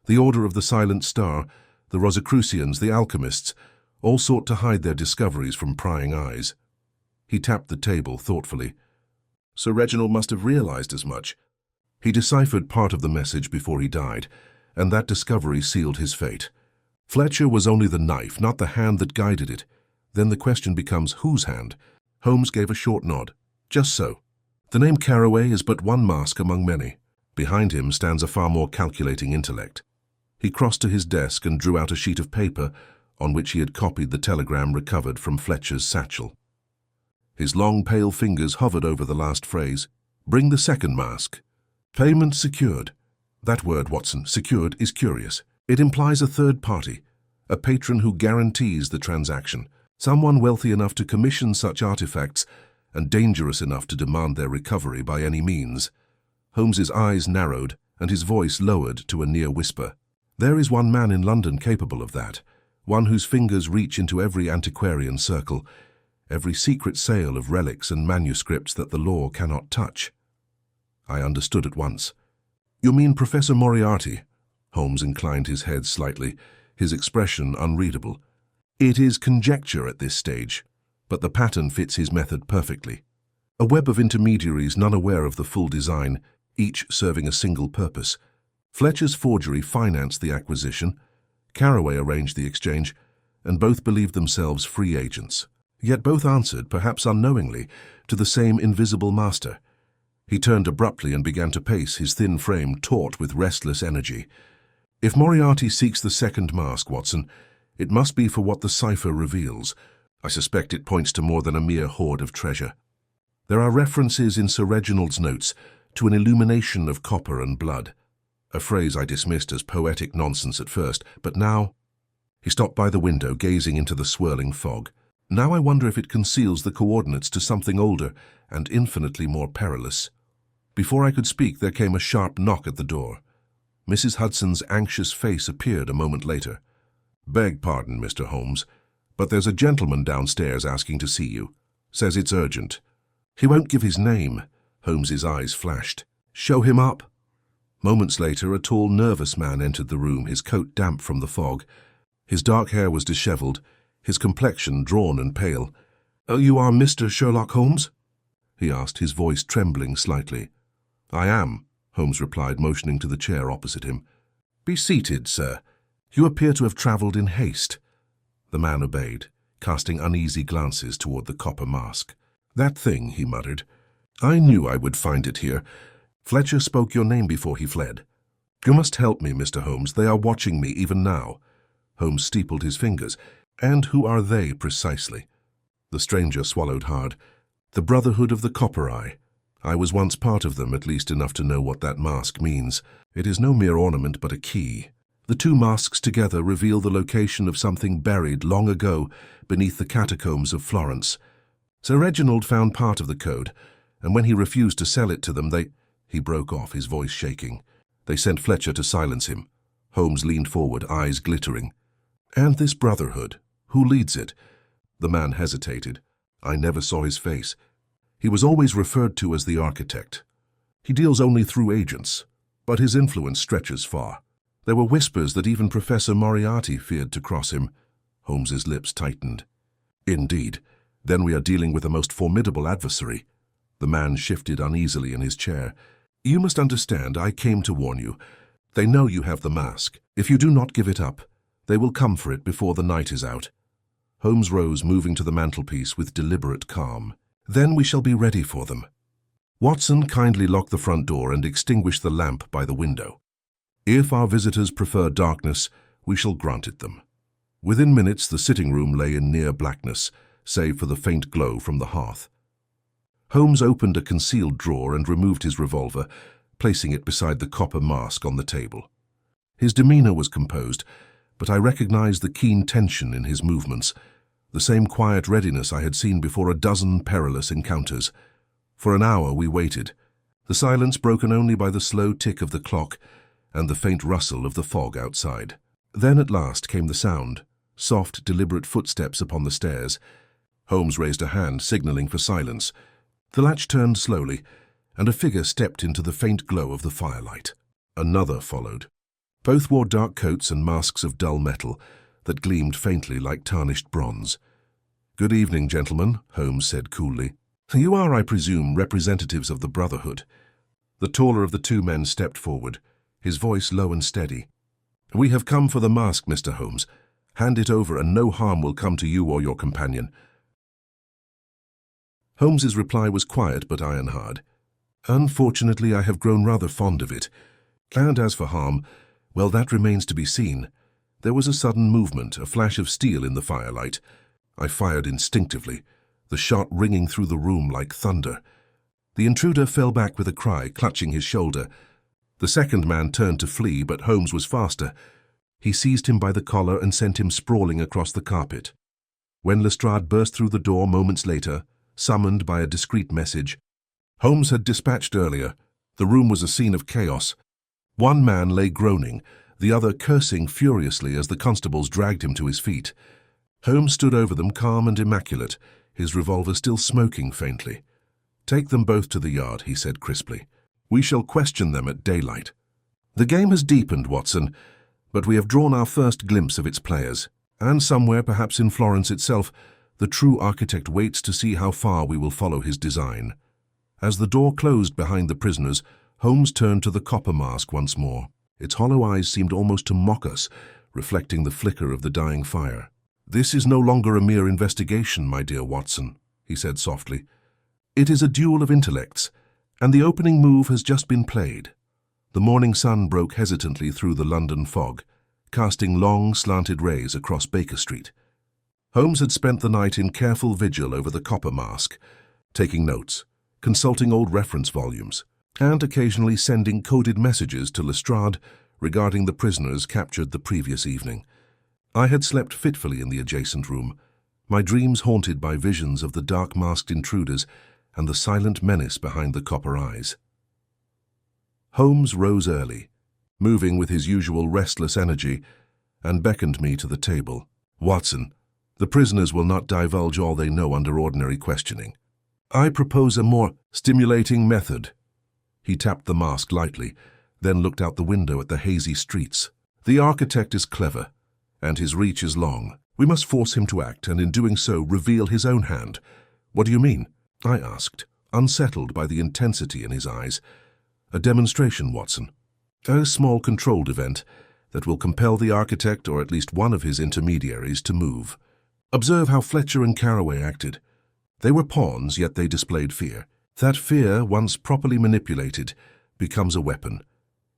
The Order of the Silent Star, the Rosicrucians, the alchemists, all sought to hide their discoveries from prying eyes. He tapped the table thoughtfully. Sir Reginald must have realized as much. He deciphered part of the message before he died, and that discovery sealed his fate. Fletcher was only the knife, not the hand that guided it. Then the question becomes, whose hand? Holmes gave a short nod. Just so. The name Carraway is but one mask among many. Behind him stands a far more calculating intellect. He crossed to his desk and drew out a sheet of paper on which he had copied the telegram recovered from Fletcher's satchel. His long, pale fingers hovered over the last phrase. Bring the second mask. Payment secured. That word, Watson, secured, is curious. It implies a third party, a patron who guarantees the transaction, someone wealthy enough to commission such artifacts and dangerous enough to demand their recovery by any means. Holmes's eyes narrowed and his voice lowered to a near whisper. There is one man in London capable of that, one whose fingers reach into every antiquarian circle, every secret sale of relics and manuscripts that the law cannot touch. I understood at once. You mean Professor Moriarty? Holmes inclined his head slightly, his expression unreadable. It is conjecture at this stage, but the pattern fits his method perfectly. A web of intermediaries none aware of the full design, each serving a single purpose. Fletcher's forgery financed the acquisition, Carraway arranged the exchange, and both believed themselves free agents. Yet both answered, perhaps unknowingly, to the same invisible master. He turned abruptly and began to pace, his thin frame taut with restless energy. If Moriarty seeks the second mask, Watson, it must be for what the cipher reveals. I suspect it points to more than a mere hoard of treasure. There are references in Sir Reginald's notes to an illumination of copper and blood, a phrase I dismissed as poetic nonsense at first, but now— He stopped by the window, gazing into the swirling fog. Now I wonder if it conceals the coordinates to something older and infinitely more perilous. Before I could speak, there came a sharp knock at the door. Mrs. Hudson's anxious face appeared a moment later. Beg pardon, Mr. Holmes, but there's a gentleman downstairs asking to see you. Says it's urgent. He won't give his name. Holmes's eyes flashed. Show him up. Moments later, a tall, nervous man entered the room, his coat damp from the fog. His dark hair was disheveled, his complexion drawn and pale. "Oh, you are Mr. Sherlock Holmes?" he asked, his voice trembling slightly. "I am," Holmes replied, motioning to the chair opposite him. "Be seated, sir. You appear to have travelled in haste." The man obeyed, casting uneasy glances toward the copper mask. "That thing," he muttered. "I knew I would find it here. Fletcher spoke your name before he fled. You must help me, Mr. Holmes. They are watching me even now." Holmes steepled his fingers. "And who are they, precisely?" The stranger swallowed hard. "The Brotherhood of the Copper Eye. I was once part of them, at least enough to know what that mask means. It is no mere ornament, but a key. The two masks together reveal the location of something buried long ago beneath the catacombs of Florence. Sir Reginald found part of the code, and when he refused to sell it to them, they—" He broke off, his voice shaking. "They sent Fletcher to silence him." Holmes leaned forward, eyes glittering. "And this Brotherhood, who leads it?" The man hesitated. I never saw his face. He was always referred to as the architect. He deals only through agents, but his influence stretches far. There were whispers that even Professor Moriarty feared to cross him. Holmes's lips tightened. "Indeed. Then we are dealing with a most formidable adversary." The man shifted uneasily in his chair. "You must understand, I came to warn you. They know you have the mask. If you do not give it up, they will come for it before the night is out." Holmes rose, moving to the mantelpiece with deliberate calm. "Then we shall be ready for them. Watson, kindly lock the front door and extinguish the lamp by the window. If our visitors prefer darkness, we shall grant it them." Within minutes, the sitting room lay in near blackness, save for the faint glow from the hearth. Holmes opened a concealed drawer and removed his revolver, placing it beside the copper mask on the table. His demeanor was composed, but I recognized the keen tension in his movements, the same quiet readiness I had seen before a dozen perilous encounters. For an hour we waited, the silence broken only by the slow tick of the clock and the faint rustle of the fog outside. Then at last came the sound, soft, deliberate footsteps upon the stairs. Holmes raised a hand, signaling for silence. The latch turned slowly, and a figure stepped into the faint glow of the firelight. Another followed. Both wore dark coats and masks of dull metal that gleamed faintly like tarnished bronze. "Good evening, gentlemen," Holmes said coolly. "You are, I presume, representatives of the Brotherhood." The taller of the two men stepped forward, his voice low and steady. "We have come for the mask, Mr. Holmes. Hand it over and no harm will come to you or your companion." Holmes's reply was quiet but iron-hard. "Unfortunately, I have grown rather fond of it. And as for harm, well, that remains to be seen." There was a sudden movement, a flash of steel in the firelight. I fired instinctively, the shot ringing through the room like thunder. The intruder fell back with a cry, clutching his shoulder. The second man turned to flee, but Holmes was faster. He seized him by the collar and sent him sprawling across the carpet. When Lestrade burst through the door moments later, summoned by a discreet message Holmes had dispatched earlier, the room was a scene of chaos. One man lay groaning, the other cursing furiously as the constables dragged him to his feet. Holmes stood over them, calm and immaculate, his revolver still smoking faintly. "Take them both to the yard," he said crisply. "We shall question them at daylight. The game has deepened, Watson, but we have drawn our first glimpse of its players, and somewhere, perhaps in Florence itself, the true architect waits to see how far we will follow his design." As the door closed behind the prisoners, Holmes turned to the copper mask once more. Its hollow eyes seemed almost to mock us, reflecting the flicker of the dying fire. "This is no longer a mere investigation, my dear Watson," he said softly. "It is a duel of intellects, and the opening move has just been played." The morning sun broke hesitantly through the London fog, casting long, slanted rays across Baker Street. Holmes had spent the night in careful vigil over the copper mask, taking notes, consulting old reference volumes, and occasionally sending coded messages to Lestrade regarding the prisoners captured the previous evening. I had slept fitfully in the adjacent room, my dreams haunted by visions of the dark-masked intruders and the silent menace behind the copper eyes. Holmes rose early, moving with his usual restless energy, and beckoned me to the table. "Watson, the prisoners will not divulge all they know under ordinary questioning. I propose a more stimulating method." He tapped the mask lightly, then looked out the window at the hazy streets. "The architect is clever, and his reach is long. We must force him to act, and in doing so reveal his own hand." "What do you mean?" I asked, unsettled by the intensity in his eyes. "A demonstration, Watson. A small controlled event that will compel the architect or at least one of his intermediaries to move. Observe how Fletcher and Carraway acted. They were pawns, yet they displayed fear. That fear, once properly manipulated, becomes a weapon."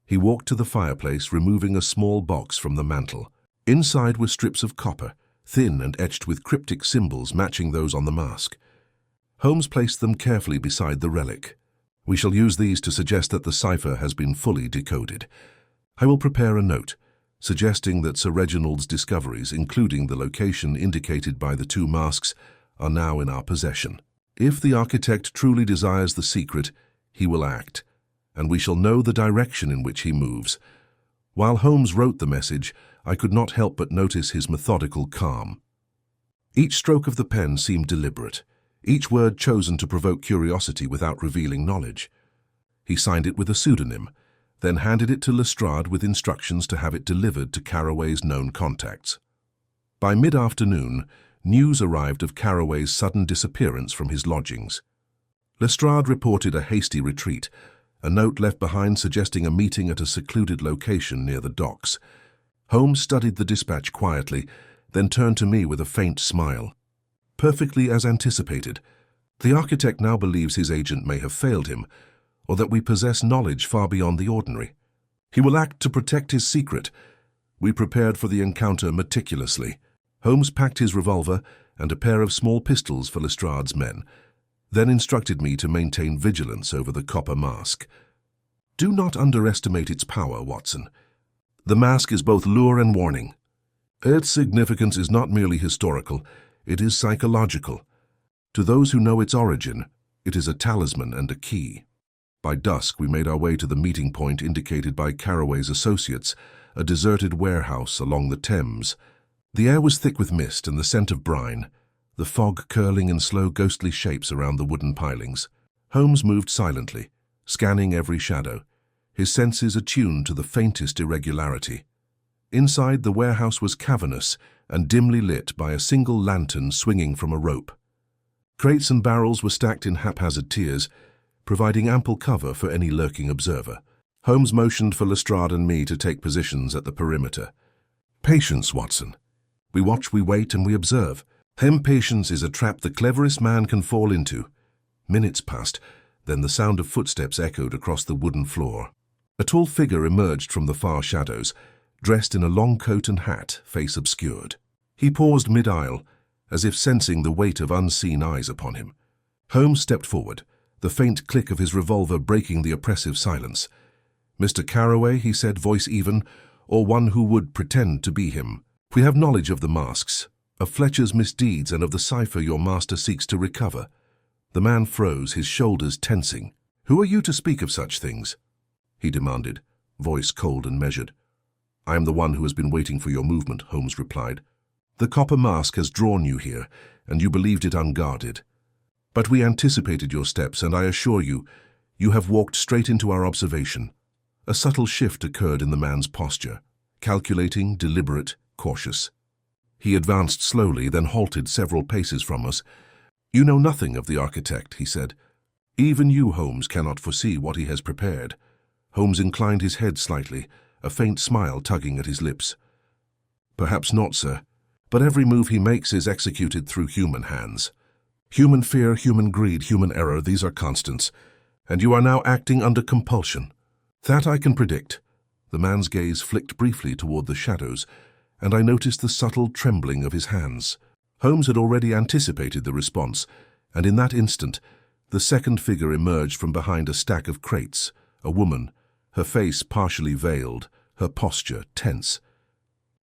He walked to the fireplace, removing a small box from the mantel. Inside were strips of copper, thin and etched with cryptic symbols matching those on the mask. Holmes placed them carefully beside the relic. "We shall use these to suggest that the cipher has been fully decoded. I will prepare a note, suggesting that Sir Reginald's discoveries, including the location indicated by the two masks, are now in our possession. If the architect truly desires the secret, he will act, and we shall know the direction in which he moves." While Holmes wrote the message, I could not help but notice his methodical calm. Each stroke of the pen seemed deliberate, each word chosen to provoke curiosity without revealing knowledge. He signed it with a pseudonym, then handed it to Lestrade with instructions to have it delivered to Carraway's known contacts. By mid-afternoon, news arrived of Carraway's sudden disappearance from his lodgings. Lestrade reported a hasty retreat, a note left behind suggesting a meeting at a secluded location near the docks. Holmes studied the dispatch quietly, then turned to me with a faint smile. "Perfectly as anticipated. The architect now believes his agent may have failed him, or that we possess knowledge far beyond the ordinary. He will act to protect his secret. We prepared for the encounter meticulously." Holmes packed his revolver and a pair of small pistols for Lestrade's men, then instructed me to maintain vigilance over the copper mask. "Do not underestimate its power, Watson. The mask is both lure and warning. Its significance is not merely historical, it is psychological. To those who know its origin, it is a talisman and a key." By dusk, we made our way to the meeting point indicated by Carraway's associates, a deserted warehouse along the Thames. The air was thick with mist and the scent of brine. the fog curling in slow ghostly shapes around the wooden pilings. Holmes moved silently, scanning every shadow, his senses attuned to the faintest irregularity. Inside, the warehouse was cavernous and dimly lit by a single lantern swinging from a rope. Crates and barrels were stacked in haphazard tiers, providing ample cover for any lurking observer. Holmes motioned for Lestrade and me to take positions at the perimeter. "Patience, Watson. We watch, we wait, and we observe. Impatience is a trap the cleverest man can fall into." Minutes passed, then the sound of footsteps echoed across the wooden floor. A tall figure emerged from the far shadows, dressed in a long coat and hat, face obscured. He paused mid-aisle, as if sensing the weight of unseen eyes upon him. Holmes stepped forward, the faint click of his revolver breaking the oppressive silence. "Mr. Carroway," he said, voice even, "or one who would pretend to be him. We have knowledge of the masks, of Fletcher's misdeeds, and of the cipher your master seeks to recover." The man froze, his shoulders tensing. "Who are you to speak of such things?" he demanded, voice cold and measured. "I am the one who has been waiting for your movement," Holmes replied. "The copper mask has drawn you here, and you believed it unguarded. But we anticipated your steps, and I assure you, you have walked straight into our observation." A subtle shift occurred in the man's posture, calculating, deliberate, cautious. He advanced slowly, then halted several paces from us. "You know nothing of the architect," he said. "Even you, Holmes, cannot foresee what he has prepared." Holmes inclined his head slightly, a faint smile tugging at his lips. "Perhaps not, sir, but every move he makes is executed through human hands. Human fear, human greed, human error, these are constants, and you are now acting under compulsion. That I can predict." The man's gaze flicked briefly toward the shadows, and I noticed the subtle trembling of his hands. Holmes had already anticipated the response, and in that instant, the second figure emerged from behind a stack of crates, a woman, her face partially veiled, her posture tense.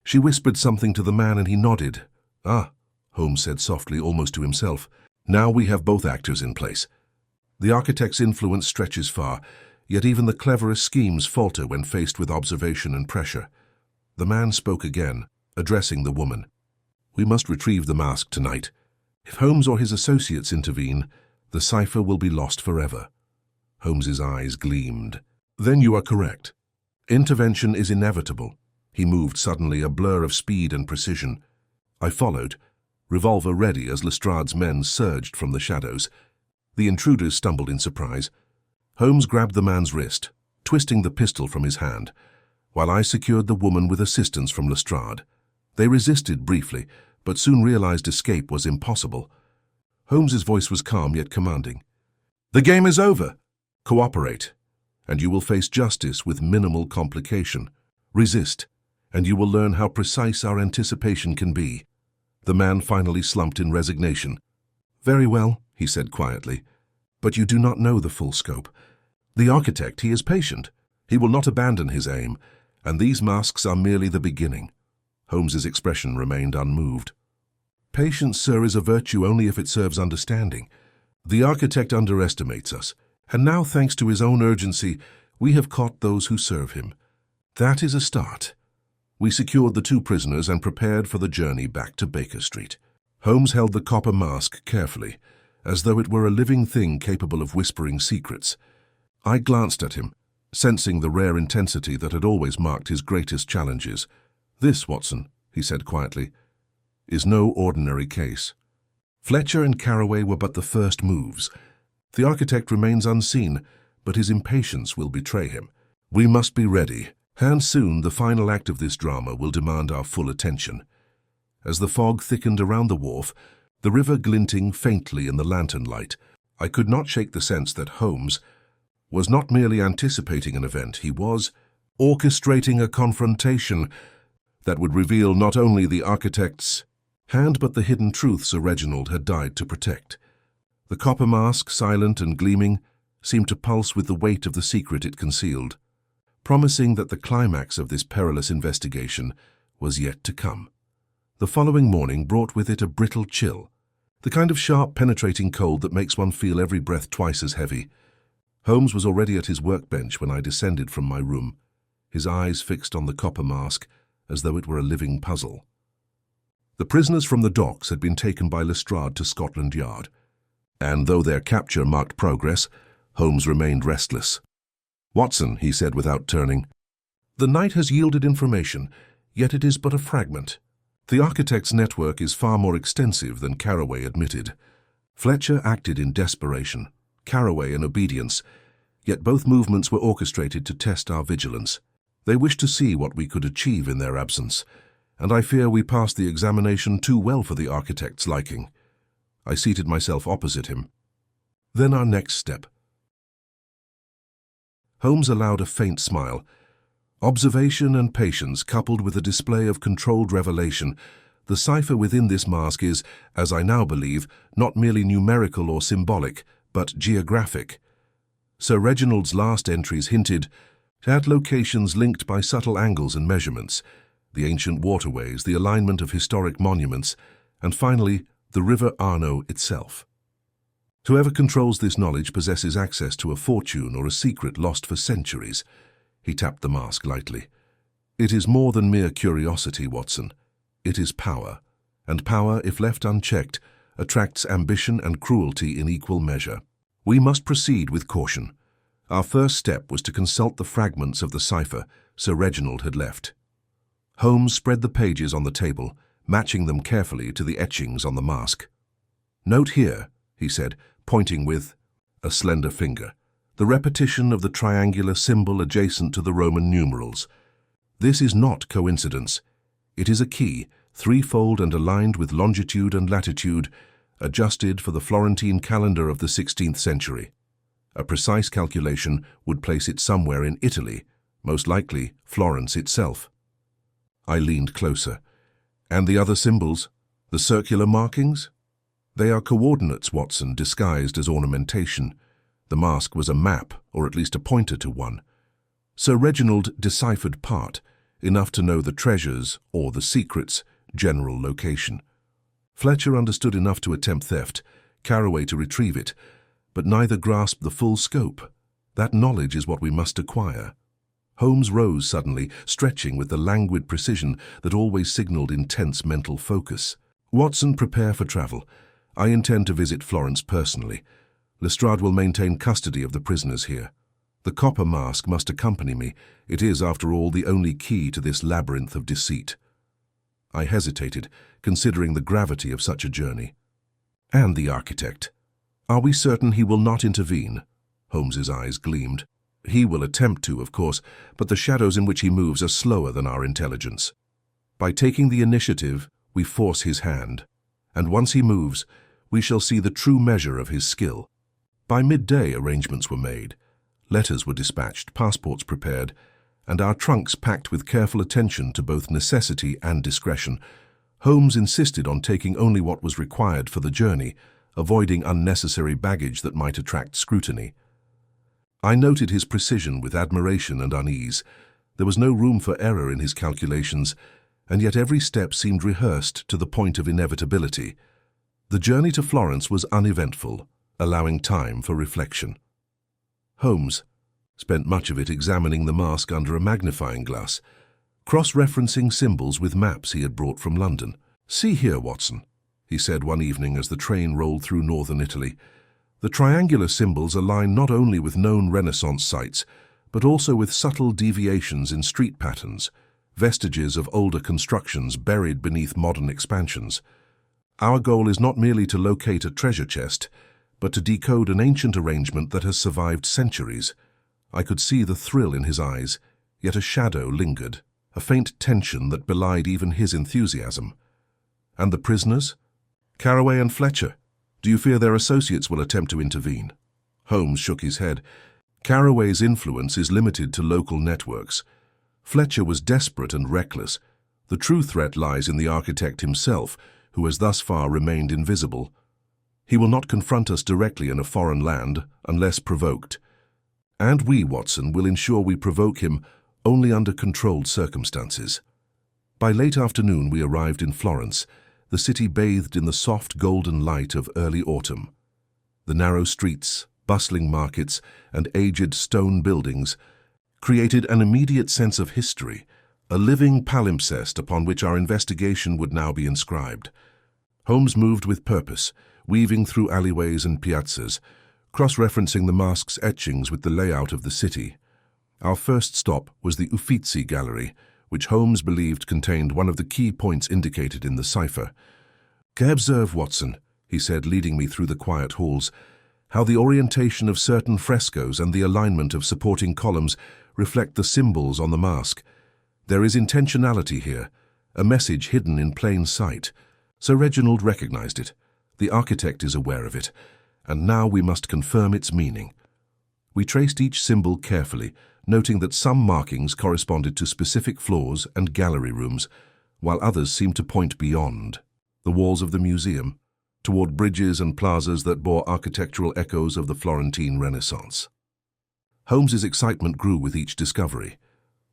She whispered something to the man and he nodded. "Ah," Holmes said softly, almost to himself. "Now we have both actors in place." The architect's influence stretches far, yet even the cleverest schemes falter when faced with observation and pressure. The man spoke again, addressing the woman. "We must retrieve the mask tonight. If Holmes or his associates intervene, the cipher will be lost forever." Holmes's eyes gleamed. "Then you are correct. Intervention is inevitable." He moved suddenly, a blur of speed and precision. I followed, revolver ready as Lestrade's men surged from the shadows. The intruders stumbled in surprise. Holmes grabbed the man's wrist, twisting the pistol from his hand, while I secured the woman with assistance from Lestrade. They resisted briefly, but soon realized escape was impossible. Holmes's voice was calm yet commanding. "The game is over. Cooperate, and you will face justice with minimal complication. Resist, and you will learn how precise our anticipation can be." The man finally slumped in resignation. "Very well," he said quietly, "but you do not know the full scope. The architect, he is patient. He will not abandon his aim, and these masks are merely the beginning." Holmes's expression remained unmoved. "Patience, sir, is a virtue only if it serves understanding. The architect underestimates us, and now, thanks to his own urgency, we have caught those who serve him. That is a start." We secured the two prisoners and prepared for the journey back to Baker Street. Holmes held the copper mask carefully, as though it were a living thing capable of whispering secrets. I glanced at him, sensing the rare intensity that had always marked his greatest challenges. "This, Watson," he said quietly, "is no ordinary case. Fletcher and Carroway were but the first moves. The architect remains unseen, but his impatience will betray him. We must be ready, and soon the final act of this drama will demand our full attention." As the fog thickened around the wharf, the river glinting faintly in the lantern light, I could not shake the sense that Holmes was not merely anticipating an event, he was orchestrating a confrontation that would reveal not only the architect's hand but the hidden truth Sir Reginald had died to protect. The copper mask, silent and gleaming, seemed to pulse with the weight of the secret it concealed, promising that the climax of this perilous investigation was yet to come. The following morning brought with it a brittle chill, the kind of sharp, penetrating cold that makes one feel every breath twice as heavy. Holmes was already at his workbench when I descended from my room, his eyes fixed on the copper mask as though it were a living puzzle. The prisoners from the docks had been taken by Lestrade to Scotland Yard, and though their capture marked progress, Holmes remained restless. "Watson," he said without turning, "the night has yielded information, yet it is but a fragment. The architect's network is far more extensive than Carraway admitted. Fletcher acted in desperation, Carraway in obedience, yet both movements were orchestrated to test our vigilance. They wished to see what we could achieve in their absence, and I fear we passed the examination too well for the architect's liking." I seated myself opposite him. "Then our next step." Holmes allowed a faint smile. "Observation and patience coupled with a display of controlled revelation. The cipher within this mask is, as I now believe, not merely numerical or symbolic, but geographic. Sir Reginald's last entries hinted at locations linked by subtle angles and measurements, the ancient waterways, the alignment of historic monuments, and finally, the River Arno itself. Whoever controls this knowledge possesses access to a fortune or a secret lost for centuries." He tapped the mask lightly. "It is more than mere curiosity, Watson. It is power, and power, if left unchecked, attracts ambition and cruelty in equal measure. We must proceed with caution. Our first step was to consult the fragments of the cipher Sir Reginald had left." Holmes spread the pages on the table, matching them carefully to the etchings on the mask. "Note here," he said, pointing with a slender finger, "the repetition of the triangular symbol adjacent to the Roman numerals. This is not coincidence. It is a key, threefold and aligned with longitude and latitude, adjusted for the Florentine calendar of the 16th century. A precise calculation would place it somewhere in Italy, most likely Florence itself." I leaned closer. "And the other symbols? The circular markings?" "They are coordinates, Watson, disguised as ornamentation. The mask was a map, or at least a pointer to one. Sir Reginald deciphered part, enough to know the treasures, or the secret's, general location. Fletcher understood enough to attempt theft, Carraway to retrieve it, but neither grasped the full scope. That knowledge is what we must acquire." Holmes rose suddenly, stretching with the languid precision that always signaled intense mental focus. "Watson, prepare for travel. I intend to visit Florence personally. Lestrade will maintain custody of the prisoners here. The copper mask must accompany me. It is, after all, the only key to this labyrinth of deceit." I hesitated, considering the gravity of such a journey. "And the architect? Are we certain he will not intervene?" Holmes's eyes gleamed. "He will attempt to, of course, but the shadows in which he moves are slower than our intelligence. By taking the initiative, we force his hand, and once he moves, we shall see the true measure of his skill." By midday, arrangements were made. Letters were dispatched, passports prepared, and our trunks packed with careful attention to both necessity and discretion. Holmes insisted on taking only what was required for the journey, avoiding unnecessary baggage that might attract scrutiny. I noted his precision with admiration and unease. There was no room for error in his calculations, and yet every step seemed rehearsed to the point of inevitability. The journey to Florence was uneventful, allowing time for reflection. Holmes spent much of it examining the mask under a magnifying glass, cross-referencing symbols with maps he had brought from London. "See here, Watson," he said one evening as the train rolled through northern Italy. "The triangular symbols align not only with known Renaissance sites, but also with subtle deviations in street patterns, vestiges of older constructions buried beneath modern expansions. Our goal is not merely to locate a treasure chest, but to decode an ancient arrangement that has survived centuries." I could see the thrill in his eyes, yet a shadow lingered, a faint tension that belied even his enthusiasm. "And the prisoners? Carraway and Fletcher? Do you fear their associates will attempt to intervene?" Holmes shook his head. "Carraway's influence is limited to local networks. Fletcher was desperate and reckless. The true threat lies in the architect himself, who has thus far remained invisible. He will not confront us directly in a foreign land unless provoked. And we, Watson, will ensure we provoke him only under controlled circumstances." By late afternoon we arrived in Florence, the city bathed in the soft golden light of early autumn. The narrow streets, bustling markets, and aged stone buildings created an immediate sense of history, a living palimpsest upon which our investigation would now be inscribed. Holmes moved with purpose, weaving through alleyways and piazzas, cross-referencing the mask's etchings with the layout of the city. Our first stop was the Uffizi Gallery, which Holmes believed contained one of the key points indicated in the cipher. "Observe, Watson," he said, leading me through the quiet halls, "how the orientation of certain frescoes and the alignment of supporting columns reflect the symbols on the mask. There is intentionality here, a message hidden in plain sight. Sir Reginald recognized it. The architect is aware of it, and now we must confirm its meaning." We traced each symbol carefully, noting that some markings corresponded to specific floors and gallery rooms, while others seemed to point beyond the walls of the museum, toward bridges and plazas that bore architectural echoes of the Florentine Renaissance. Holmes's excitement grew with each discovery.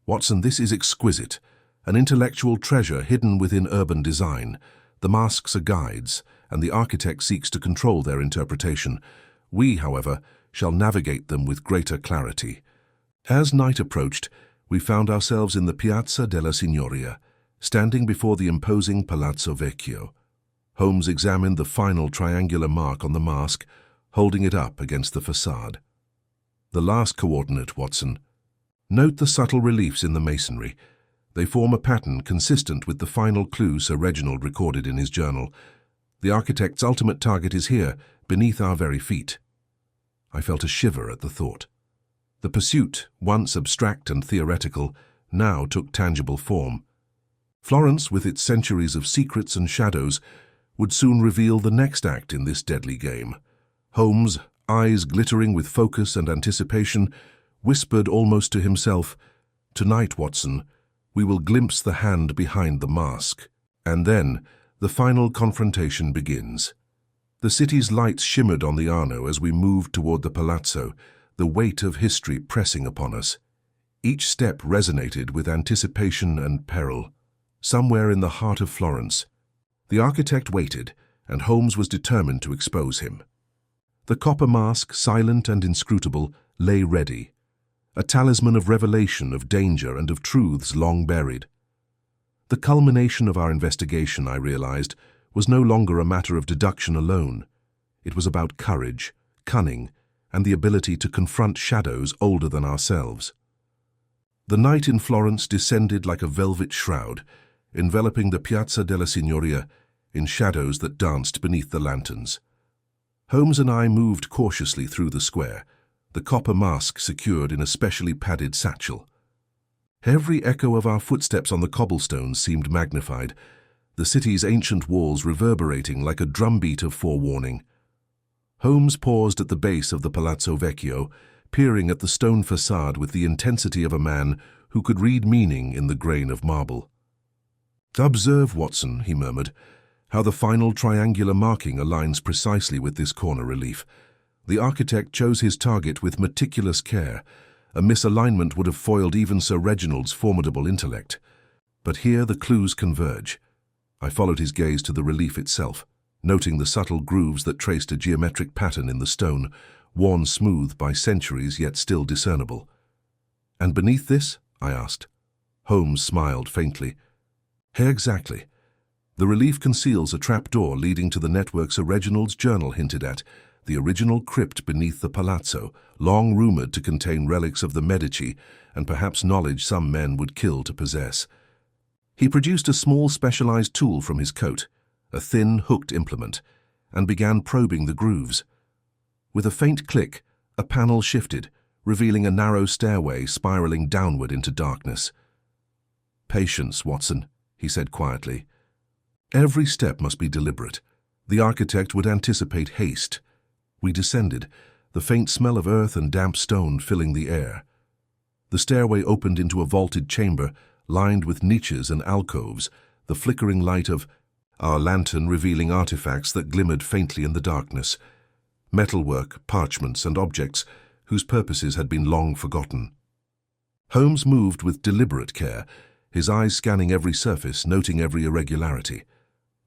"Watson, this is exquisite, an intellectual treasure hidden within urban design. The masks are guides, and the architect seeks to control their interpretation. We, however, shall navigate them with greater clarity." As night approached, we found ourselves in the Piazza della Signoria, standing before the imposing Palazzo Vecchio. Holmes examined the final triangular mark on the mask, holding it up against the facade. "The last coordinate, Watson. Note the subtle reliefs in the masonry. They form a pattern consistent with the final clue Sir Reginald recorded in his journal. The architect's ultimate target is here, beneath our very feet." I felt a shiver at the thought. The pursuit, once abstract and theoretical, now took tangible form. Florence, with its centuries of secrets and shadows, would soon reveal the next act in this deadly game. Holmes, eyes glittering with focus and anticipation, whispered almost to himself, "Tonight, Watson, we will glimpse the hand behind the mask." And then, the final confrontation begins. The city's lights shimmered on the Arno as we moved toward the palazzo, the weight of history pressing upon us. Each step resonated with anticipation and peril. Somewhere in the heart of Florence, the architect waited, and Holmes was determined to expose him. The copper mask, silent and inscrutable, lay ready, a talisman of revelation, of danger, and of truths long buried. The culmination of our investigation, I realized, was no longer a matter of deduction alone. It was about courage, cunning, and the ability to confront shadows older than ourselves. The night in Florence descended like a velvet shroud, enveloping the Piazza della Signoria in shadows that danced beneath the lanterns. Holmes and I moved cautiously through the square, the copper mask secured in a specially padded satchel. Every echo of our footsteps on the cobblestones seemed magnified, the city's ancient walls reverberating like a drumbeat of forewarning. Holmes paused at the base of the Palazzo Vecchio, peering at the stone facade with the intensity of a man who could read meaning in the grain of marble. "Observe, Watson," he murmured, "how the final triangular marking aligns precisely with this corner relief. The architect chose his target with meticulous care. A misalignment would have foiled even Sir Reginald's formidable intellect. But here the clues converge." I followed his gaze to the relief itself, noting the subtle grooves that traced a geometric pattern in the stone, worn smooth by centuries yet still discernible. "And beneath this?" I asked. Holmes smiled faintly. "Exactly. The relief conceals a trapdoor leading to the network Sir Reginald's journal hinted at, the original crypt beneath the palazzo, long rumored to contain relics of the Medici and perhaps knowledge some men would kill to possess." He produced a small specialized tool from his coat, a thin, hooked implement, and began probing the grooves. With a faint click, a panel shifted, revealing a narrow stairway spiraling downward into darkness. "Patience, Watson," he said quietly. "Every step must be deliberate. The architect would anticipate haste." We descended, the faint smell of earth and damp stone filling the air. The stairway opened into a vaulted chamber, lined with niches and alcoves, the flickering light of our lantern revealing artifacts that glimmered faintly in the darkness. Metalwork, parchments, and objects whose purposes had been long forgotten. Holmes moved with deliberate care, his eyes scanning every surface, noting every irregularity.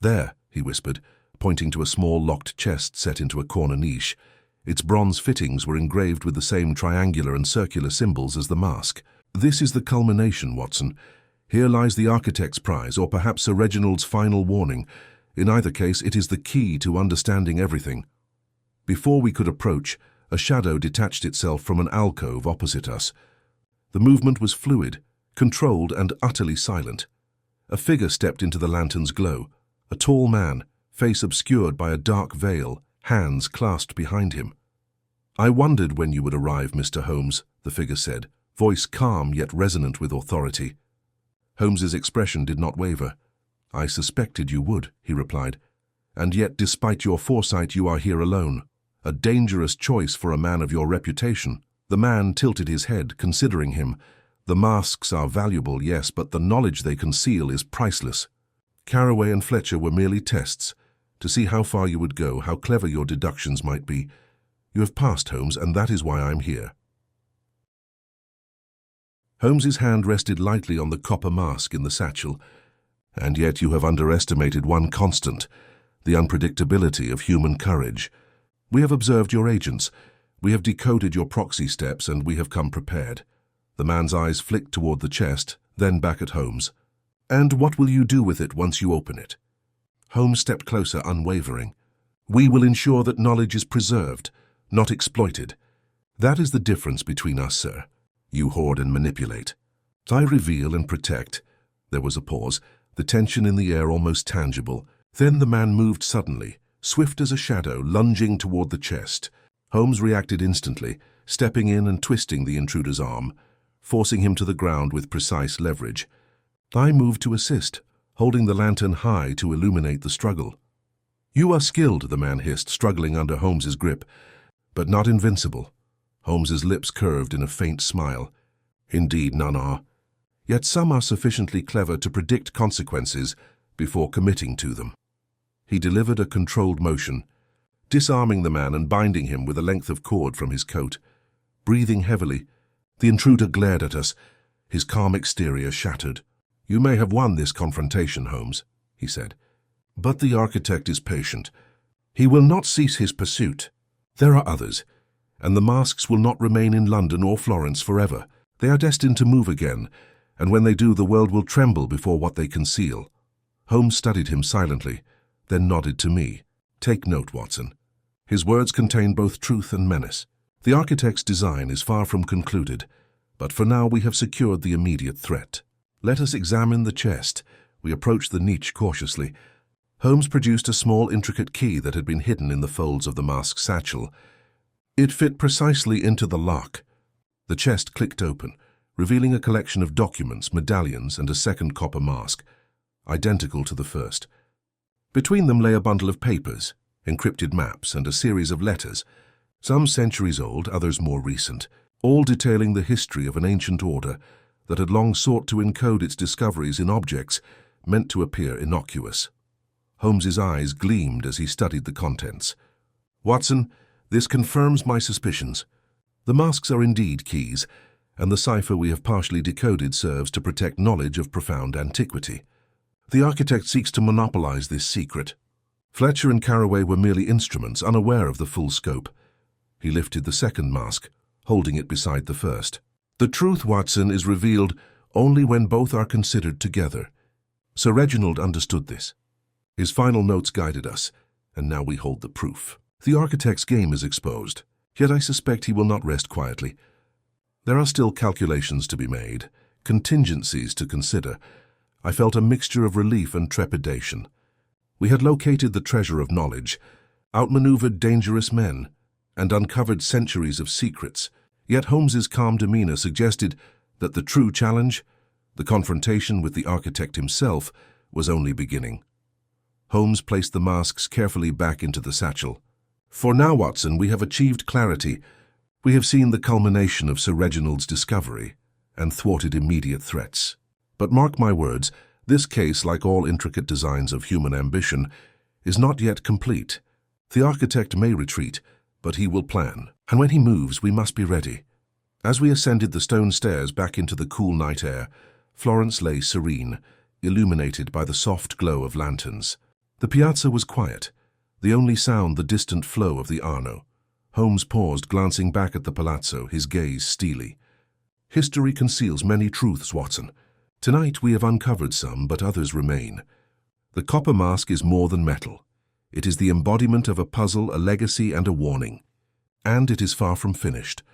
"There," he whispered, pointing to a small locked chest set into a corner niche. Its bronze fittings were engraved with the same triangular and circular symbols as the mask. "This is the culmination, Watson. Here lies the architect's prize, or perhaps Sir Reginald's final warning. In either case, it is the key to understanding everything. Before we could approach, a shadow detached itself from an alcove opposite us. The movement was fluid, controlled and utterly silent. A figure stepped into the lantern's glow, a tall man, face obscured by a dark veil, hands clasped behind him. "I wondered when you would arrive, Mr. Holmes," the figure said, voice calm yet resonant with authority. Holmes's expression did not waver. "I suspected you would," he replied. "And yet, despite your foresight, you are here alone. A dangerous choice for a man of your reputation." The man tilted his head, considering him. "The masks are valuable, yes, but the knowledge they conceal is priceless. Carraway and Fletcher were merely tests, to see how far you would go, how clever your deductions might be. You have passed, Holmes, and that is why I'm here." Holmes's hand rested lightly on the copper mask in the satchel. "And yet you have underestimated one constant, the unpredictability of human courage. We have observed your agents. We have decoded your proxy steps, and we have come prepared." The man's eyes flicked toward the chest, then back at Holmes. "And what will you do with it once you open it?" Holmes stepped closer, unwavering. "We will ensure that knowledge is preserved, not exploited. That is the difference between us, sir. You hoard and manipulate. I reveal and protect." There was a pause, the tension in the air almost tangible. Then the man moved suddenly, swift as a shadow, lunging toward the chest. Holmes reacted instantly, stepping in and twisting the intruder's arm, forcing him to the ground with precise leverage. I moved to assist, holding the lantern high to illuminate the struggle. "You are skilled," the man hissed, struggling under Holmes's grip, "but not invincible." Holmes's lips curved in a faint smile. "Indeed, none are. Yet some are sufficiently clever to predict consequences before committing to them." He delivered a controlled motion, disarming the man and binding him with a length of cord from his coat. Breathing heavily, the intruder glared at us, his calm exterior shattered. "You may have won this confrontation, Holmes," he said. "But the architect is patient. He will not cease his pursuit. There are others, and the masks will not remain in London or Florence forever. They are destined to move again, and when they do, the world will tremble before what they conceal." Holmes studied him silently, then nodded to me. "Take note, Watson." His words contain both truth and menace. The architect's design is far from concluded, but for now we have secured the immediate threat. Let us examine the chest. We approached the niche cautiously. Holmes produced a small, intricate key that had been hidden in the folds of the mask's satchel. It fit precisely into the lock. The chest clicked open, revealing a collection of documents, medallions, and a second copper mask, identical to the first. Between them lay a bundle of papers, encrypted maps, and a series of letters, some centuries old, others more recent, all detailing the history of an ancient order that had long sought to encode its discoveries in objects meant to appear innocuous. Holmes's eyes gleamed as he studied the contents. "Watson, this confirms my suspicions. The masks are indeed keys, and the cipher we have partially decoded serves to protect knowledge of profound antiquity. The architect seeks to monopolize this secret. Fletcher and Carraway were merely instruments, unaware of the full scope." He lifted the second mask, holding it beside the first. "The truth, Watson, is revealed only when both are considered together. Sir Reginald understood this. His final notes guided us, and now we hold the proof. The architect's game is exposed, yet I suspect he will not rest quietly. There are still calculations to be made, contingencies to consider." I felt a mixture of relief and trepidation. We had located the treasure of knowledge, outmaneuvered dangerous men, and uncovered centuries of secrets. Yet Holmes's calm demeanor suggested that the true challenge, the confrontation with the architect himself, was only beginning. Holmes placed the masks carefully back into the satchel. "For now, Watson, we have achieved clarity. We have seen the culmination of Sir Reginald's discovery and thwarted immediate threats. But mark my words, this case, like all intricate designs of human ambition, is not yet complete. The architect may retreat, but he will plan, and when he moves, we must be ready." As we ascended the stone stairs back into the cool night air, Florence lay serene, illuminated by the soft glow of lanterns. The piazza was quiet, the only sound the distant flow of the Arno. Holmes paused, glancing back at the palazzo, his gaze steely. "History conceals many truths, Watson. Tonight we have uncovered some, but others remain. The copper mask is more than metal. It is the embodiment of a puzzle, a legacy, and a warning. And it is far from finished.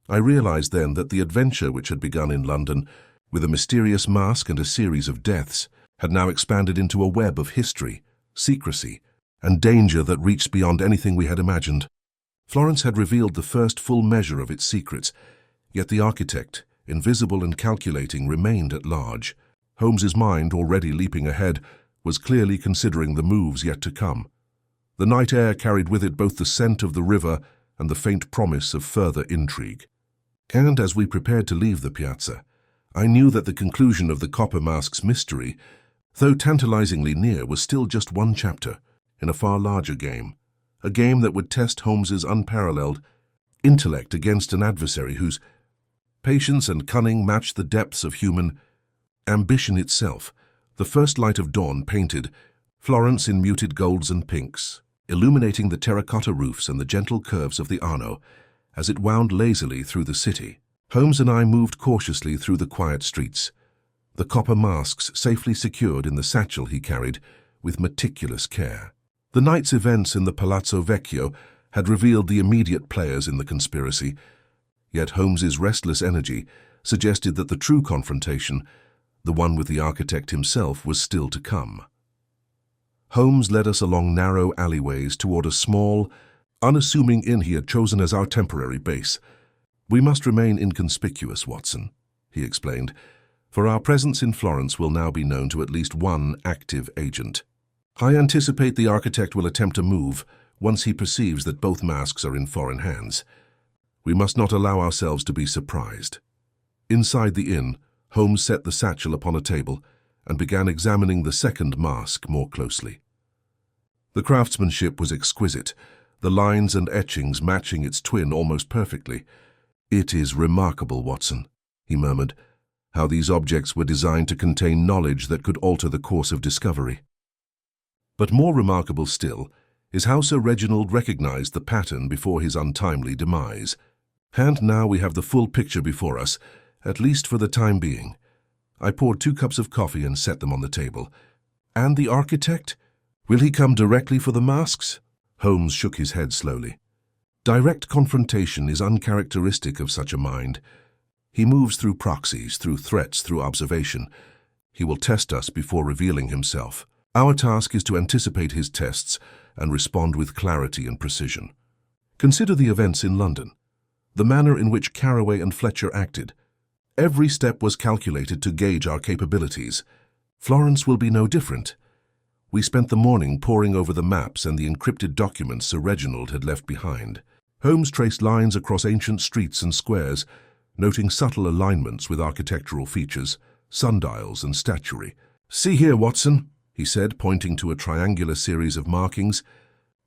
I realized then that the adventure which had begun in London, with a mysterious mask and a series of deaths, had now expanded into a web of history, secrecy, and danger that reached beyond anything we had imagined. Florence had revealed the first full measure of its secrets, yet the architect, invisible and calculating, remained at large. Holmes's mind, already leaping ahead, was clearly considering the moves yet to come. The night air carried with it both the scent of the river and the faint promise of further intrigue. And as we prepared to leave the piazza, I knew that the conclusion of the copper mask's mystery, though tantalizingly near, was still just one chapter in a far larger game, a game that would test Holmes's unparalleled intellect against an adversary whose patience and cunning matched the depths of human ambition itself. The first light of dawn painted Florence in muted golds and pinks, illuminating the terracotta roofs and the gentle curves of the Arno as it wound lazily through the city. Holmes and I moved cautiously through the quiet streets, the copper masks safely secured in the satchel he carried with meticulous care. The night's events in the Palazzo Vecchio had revealed the immediate players in the conspiracy, yet Holmes's restless energy suggested that the true confrontation, the one with the architect himself, was still to come. Holmes led us along narrow alleyways toward a small, unassuming inn he had chosen as our temporary base. "We must remain inconspicuous, Watson," he explained, "for our presence in Florence will now be known to at least one active agent. I anticipate the architect will attempt a move once he perceives that both masks are in foreign hands. We must not allow ourselves to be surprised." Inside the inn, Holmes set the satchel upon a table and began examining the second mask more closely. The craftsmanship was exquisite, the lines and etchings matching its twin almost perfectly. "It is remarkable, Watson," he murmured, "how these objects were designed to contain knowledge that could alter the course of discovery. But more remarkable still is how Sir Reginald recognized the pattern before his untimely demise. And now we have the full picture before us, at least for the time being." I poured 2 cups of coffee and set them on the table. "And the architect? Will he come directly for the masks?" Holmes shook his head slowly. "Direct confrontation is uncharacteristic of such a mind. He moves through proxies, through threats, through observation. He will test us before revealing himself. Our task is to anticipate his tests and respond with clarity and precision. Consider the events in London, the manner in which Carraway and Fletcher acted. Every step was calculated to gauge our capabilities. Florence will be no different. We spent the morning poring over the maps and the encrypted documents Sir Reginald had left behind. Holmes traced lines across ancient streets and squares, noting subtle alignments with architectural features, sundials and statuary. "See here, Watson," he said, pointing to a triangular series of markings.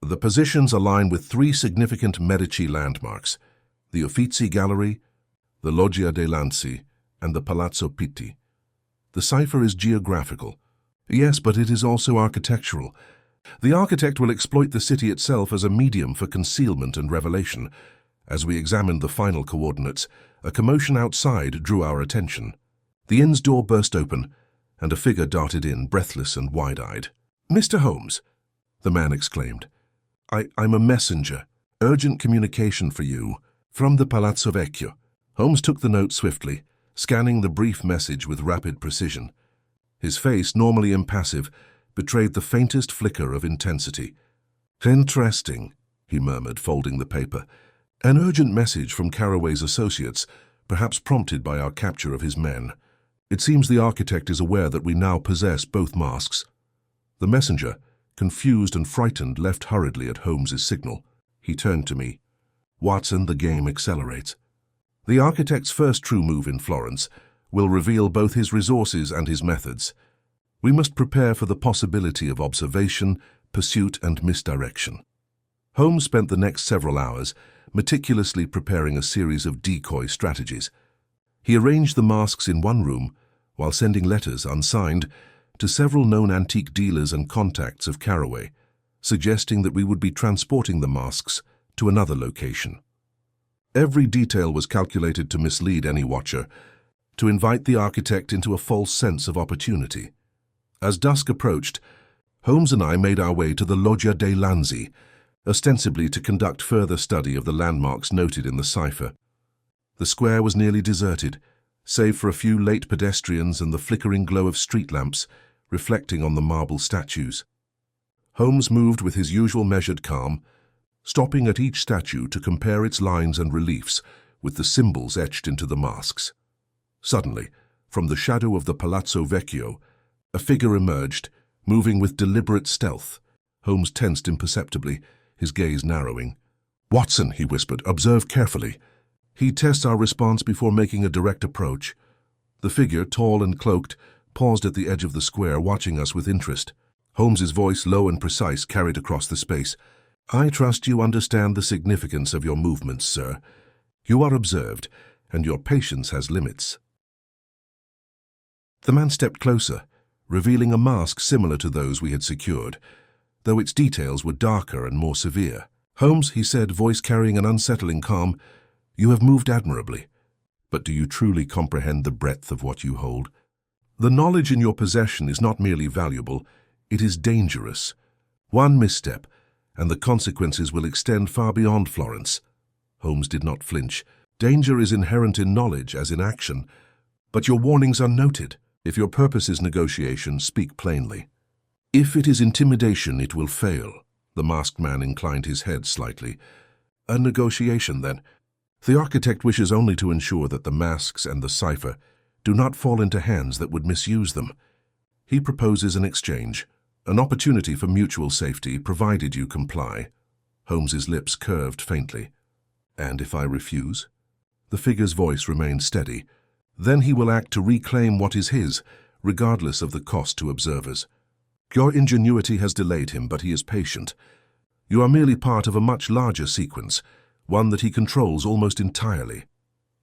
"The positions align with 3 significant Medici landmarks: the Uffizi Gallery, the Loggia dei Lanzi, and the Palazzo Pitti. The cipher is geographical. Yes, but it is also architectural. The architect will exploit the city itself as a medium for concealment and revelation. As we examined the final coordinates, a commotion outside drew our attention. The inn's door burst open, and a figure darted in, breathless and wide-eyed. "Mr. Holmes," the man exclaimed, I'm a messenger. Urgent communication for you, from the Palazzo Vecchio." Holmes took the note swiftly, scanning the brief message with rapid precision. His face, normally impassive, betrayed the faintest flicker of intensity. "Interesting," he murmured, folding the paper. "An urgent message from Carraway's associates, perhaps prompted by our capture of his men. It seems the architect is aware that we now possess both masks." The messenger, confused and frightened, left hurriedly at Holmes's signal. He turned to me. "Watson, the game accelerates. The architect's first true move in Florence will reveal both his resources and his methods. We must prepare for the possibility of observation, pursuit, and misdirection." Holmes spent the next several hours meticulously preparing a series of decoy strategies. He arranged the masks in one room while sending letters, unsigned, to several known antique dealers and contacts of Carraway, suggesting that we would be transporting the masks to another location. Every detail was calculated to mislead any watcher, to invite the architect into a false sense of opportunity. As dusk approached, Holmes and I made our way to the Loggia dei Lanzi, ostensibly to conduct further study of the landmarks noted in the cipher. The square was nearly deserted, save for a few late pedestrians and the flickering glow of street lamps reflecting on the marble statues. Holmes moved with his usual measured calm, stopping at each statue to compare its lines and reliefs with the symbols etched into the masks. Suddenly, from the shadow of the Palazzo Vecchio, a figure emerged, moving with deliberate stealth. Holmes tensed imperceptibly, his gaze narrowing. "Watson," he whispered, "observe carefully." He tests our response before making a direct approach. The figure, tall and cloaked, paused at the edge of the square, watching us with interest. Holmes's voice, low and precise, carried across the space. "I trust you understand the significance of your movements, sir. You are observed, and your patience has limits." The man stepped closer, revealing a mask similar to those we had secured, though its details were darker and more severe. "Holmes," he said, voice carrying an unsettling calm, "you have moved admirably. But do you truly comprehend the breadth of what you hold? The knowledge in your possession is not merely valuable, it is dangerous. One misstep, and the consequences will extend far beyond Florence." Holmes did not flinch. "Danger is inherent in knowledge as in action, but your warnings are noted. If your purpose is negotiation, speak plainly." "If it is intimidation, it will fail." The masked man inclined his head slightly. "A negotiation, then. The architect wishes only to ensure that the masks and the cipher do not fall into hands that would misuse them. He proposes an exchange, an opportunity for mutual safety, provided you comply." Holmes's lips curved faintly. "And if I refuse?" The figure's voice remained steady. "Then he will act to reclaim what is his, regardless of the cost to observers. Your ingenuity has delayed him, but he is patient. You are merely part of a much larger sequence, one that he controls almost entirely."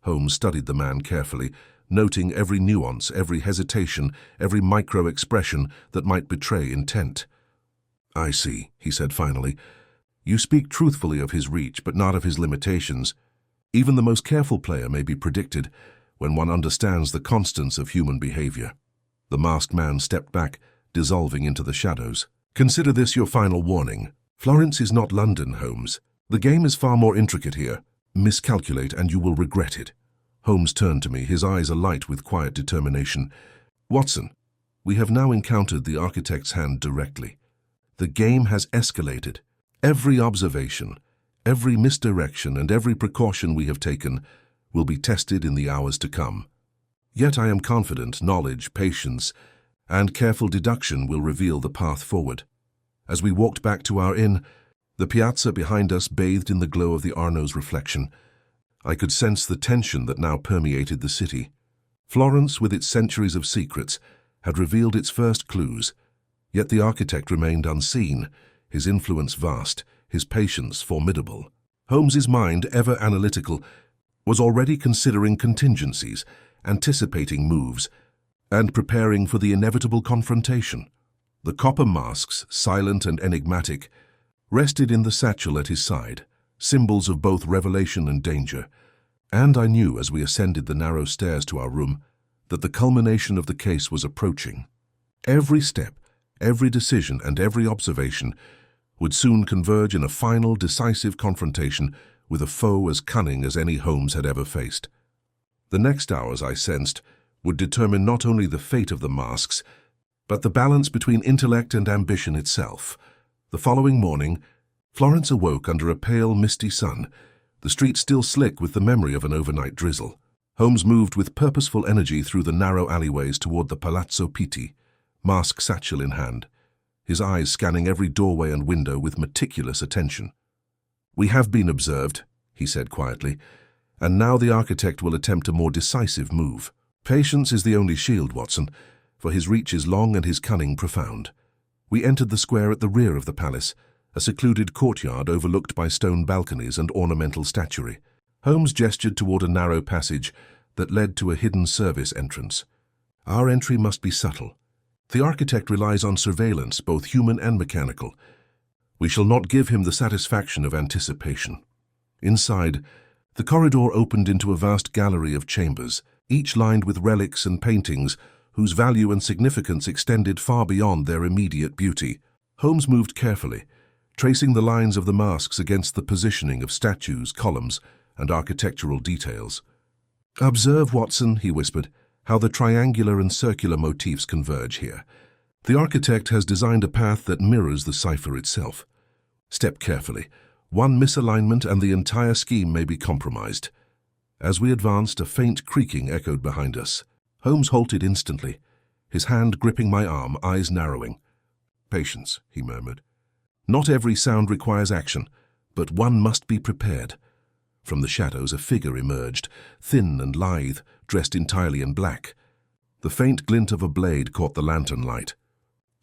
Holmes studied the man carefully, noting every nuance, every hesitation, every micro-expression that might betray intent. "I see," he said finally. "You speak truthfully of his reach, but not of his limitations. Even the most careful player may be predicted when one understands the constants of human behavior." The masked man stepped back, dissolving into the shadows. "Consider this your final warning. Florence is not London, Holmes. The game is far more intricate here. Miscalculate and you will regret it." Holmes turned to me, his eyes alight with quiet determination. "Watson, we have now encountered the architect's hand directly. The game has escalated. Every observation, every misdirection, and every precaution we have taken will be tested in the hours to come. Yet I am confident knowledge, patience, and careful deduction will reveal the path forward." As we walked back to our inn, the piazza behind us bathed in the glow of the Arno's reflection. I could sense the tension that now permeated the city. Florence, with its centuries of secrets, had revealed its first clues, yet the architect remained unseen, his influence vast, his patience formidable. Holmes's mind, ever analytical, was already considering contingencies, anticipating moves, and preparing for the inevitable confrontation. The copper masks, silent and enigmatic, rested in the satchel at his side, symbols of both revelation and danger. And I knew as we ascended the narrow stairs to our room that the culmination of the case was approaching. Every step, every decision, and every observation would soon converge in a final, decisive confrontation with a foe as cunning as any Holmes had ever faced. The next hours, I sensed, would determine not only the fate of the masks, but the balance between intellect and ambition itself. The following morning, Florence awoke under a pale, misty sun, the streets still slick with the memory of an overnight drizzle. Holmes moved with purposeful energy through the narrow alleyways toward the Palazzo Pitti, mask satchel in hand, his eyes scanning every doorway and window with meticulous attention. "We have been observed," he said quietly, "and now the architect will attempt a more decisive move. Patience is the only shield, Watson, for his reach is long and his cunning profound." We entered the square at the rear of the palace, a secluded courtyard overlooked by stone balconies and ornamental statuary. Holmes gestured toward a narrow passage that led to a hidden service entrance. "Our entry must be subtle. The architect relies on surveillance, both human and mechanical. We shall not give him the satisfaction of anticipation." Inside, The corridor opened into a vast gallery of chambers, each lined with relics and paintings whose value and significance extended far beyond their immediate beauty. Holmes moved carefully, tracing the lines of the masks against the positioning of statues, columns, and architectural details. "Observe, Watson," he whispered, "how the triangular and circular motifs converge here. The architect has designed a path that mirrors the cipher itself. Step carefully. One misalignment and the entire scheme may be compromised." As we advanced, a faint creaking echoed behind us. Holmes halted instantly, his hand gripping my arm, eyes narrowing. "Patience," he murmured. "Not every sound requires action, but one must be prepared." From the shadows, a figure emerged, thin and lithe, dressed entirely in black. The faint glint of a blade caught the lantern light.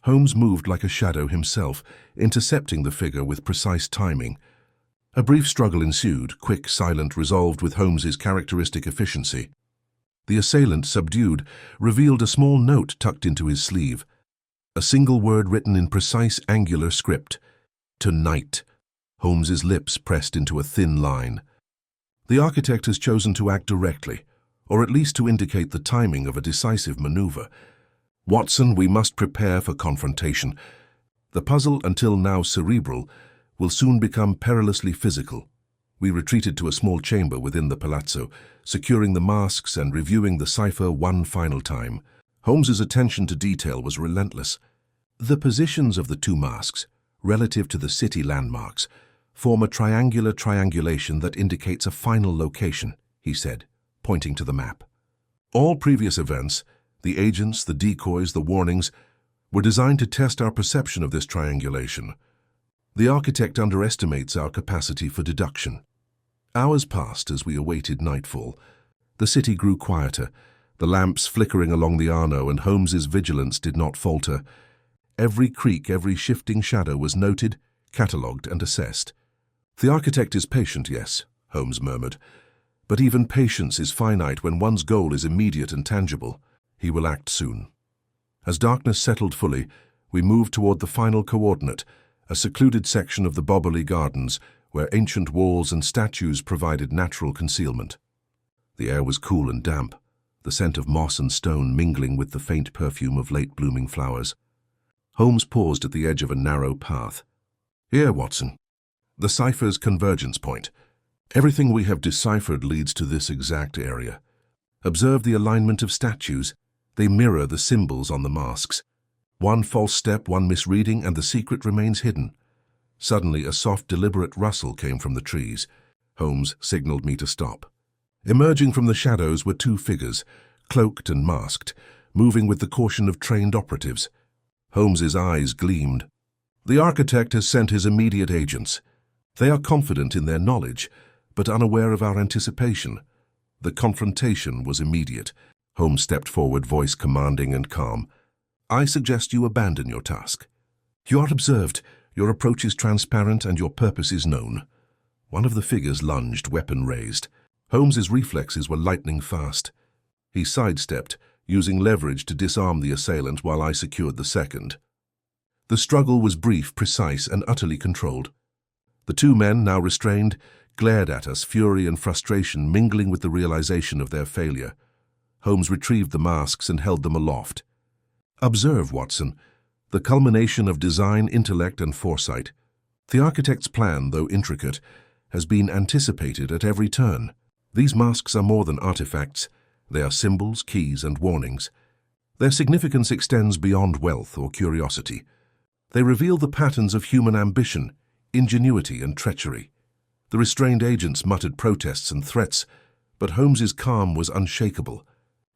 Holmes moved like a shadow himself, intercepting the figure with precise timing. A brief struggle ensued, quick, silent, resolved with Holmes's characteristic efficiency. The assailant, subdued, revealed a small note tucked into his sleeve. A single word written in precise angular script. "Tonight." Holmes's lips pressed into a thin line. The architect has chosen to act directly, or at least to indicate the timing of a decisive maneuver. "Watson, we must prepare for confrontation. The puzzle, until now cerebral, will soon become perilously physical." We retreated to a small chamber within the palazzo, securing the masks and reviewing the cipher one final time. Holmes's attention to detail was relentless. "The positions of the two masks, relative to the city landmarks, form a triangular triangulation that indicates a final location," he said, pointing to the map. "All previous events, the agents, the decoys, the warnings, were designed to test our perception of this triangulation. The architect underestimates our capacity for deduction." Hours passed as we awaited nightfall. The city grew quieter, the lamps flickering along the Arno, and Holmes's vigilance did not falter. Every creak, every shifting shadow was noted, catalogued, and assessed. "The architect is patient, yes," Holmes murmured. "But even patience is finite when one's goal is immediate and tangible. He will act soon." As darkness settled fully, we moved toward the final coordinate, a secluded section of the Bobberley Gardens, where ancient walls and statues provided natural concealment. The air was cool and damp, the scent of moss and stone mingling with the faint perfume of late-blooming flowers. Holmes paused at the edge of a narrow path. "Here, Watson. The cipher's convergence point. Everything we have deciphered leads to this exact area. Observe the alignment of statues. They mirror the symbols on the masks. One false step, one misreading, and the secret remains hidden." Suddenly, a soft, deliberate rustle came from the trees. Holmes signaled me to stop. Emerging from the shadows were two figures, cloaked and masked, moving with the caution of trained operatives. Holmes's eyes gleamed. "The architect has sent his immediate agents. They are confident in their knowledge, but unaware of our anticipation." The confrontation was immediate. Holmes stepped forward, voice commanding and calm. "I suggest you abandon your task. You are observed, your approach is transparent, and your purpose is known." One of the figures lunged, weapon raised. Holmes's reflexes were lightning fast. He sidestepped, using leverage to disarm the assailant while I secured the second. The struggle was brief, precise, and utterly controlled. The two men, now restrained, glared at us, fury and frustration mingling with the realization of their failure. Holmes retrieved the masks and held them aloft. "Observe, Watson, the culmination of design, intellect, and foresight. The architect's plan, though intricate, has been anticipated at every turn. These masks are more than artifacts. They are symbols, keys, and warnings. Their significance extends beyond wealth or curiosity. They reveal the patterns of human ambition, ingenuity, and treachery." The restrained agents muttered protests and threats, but Holmes's calm was unshakable.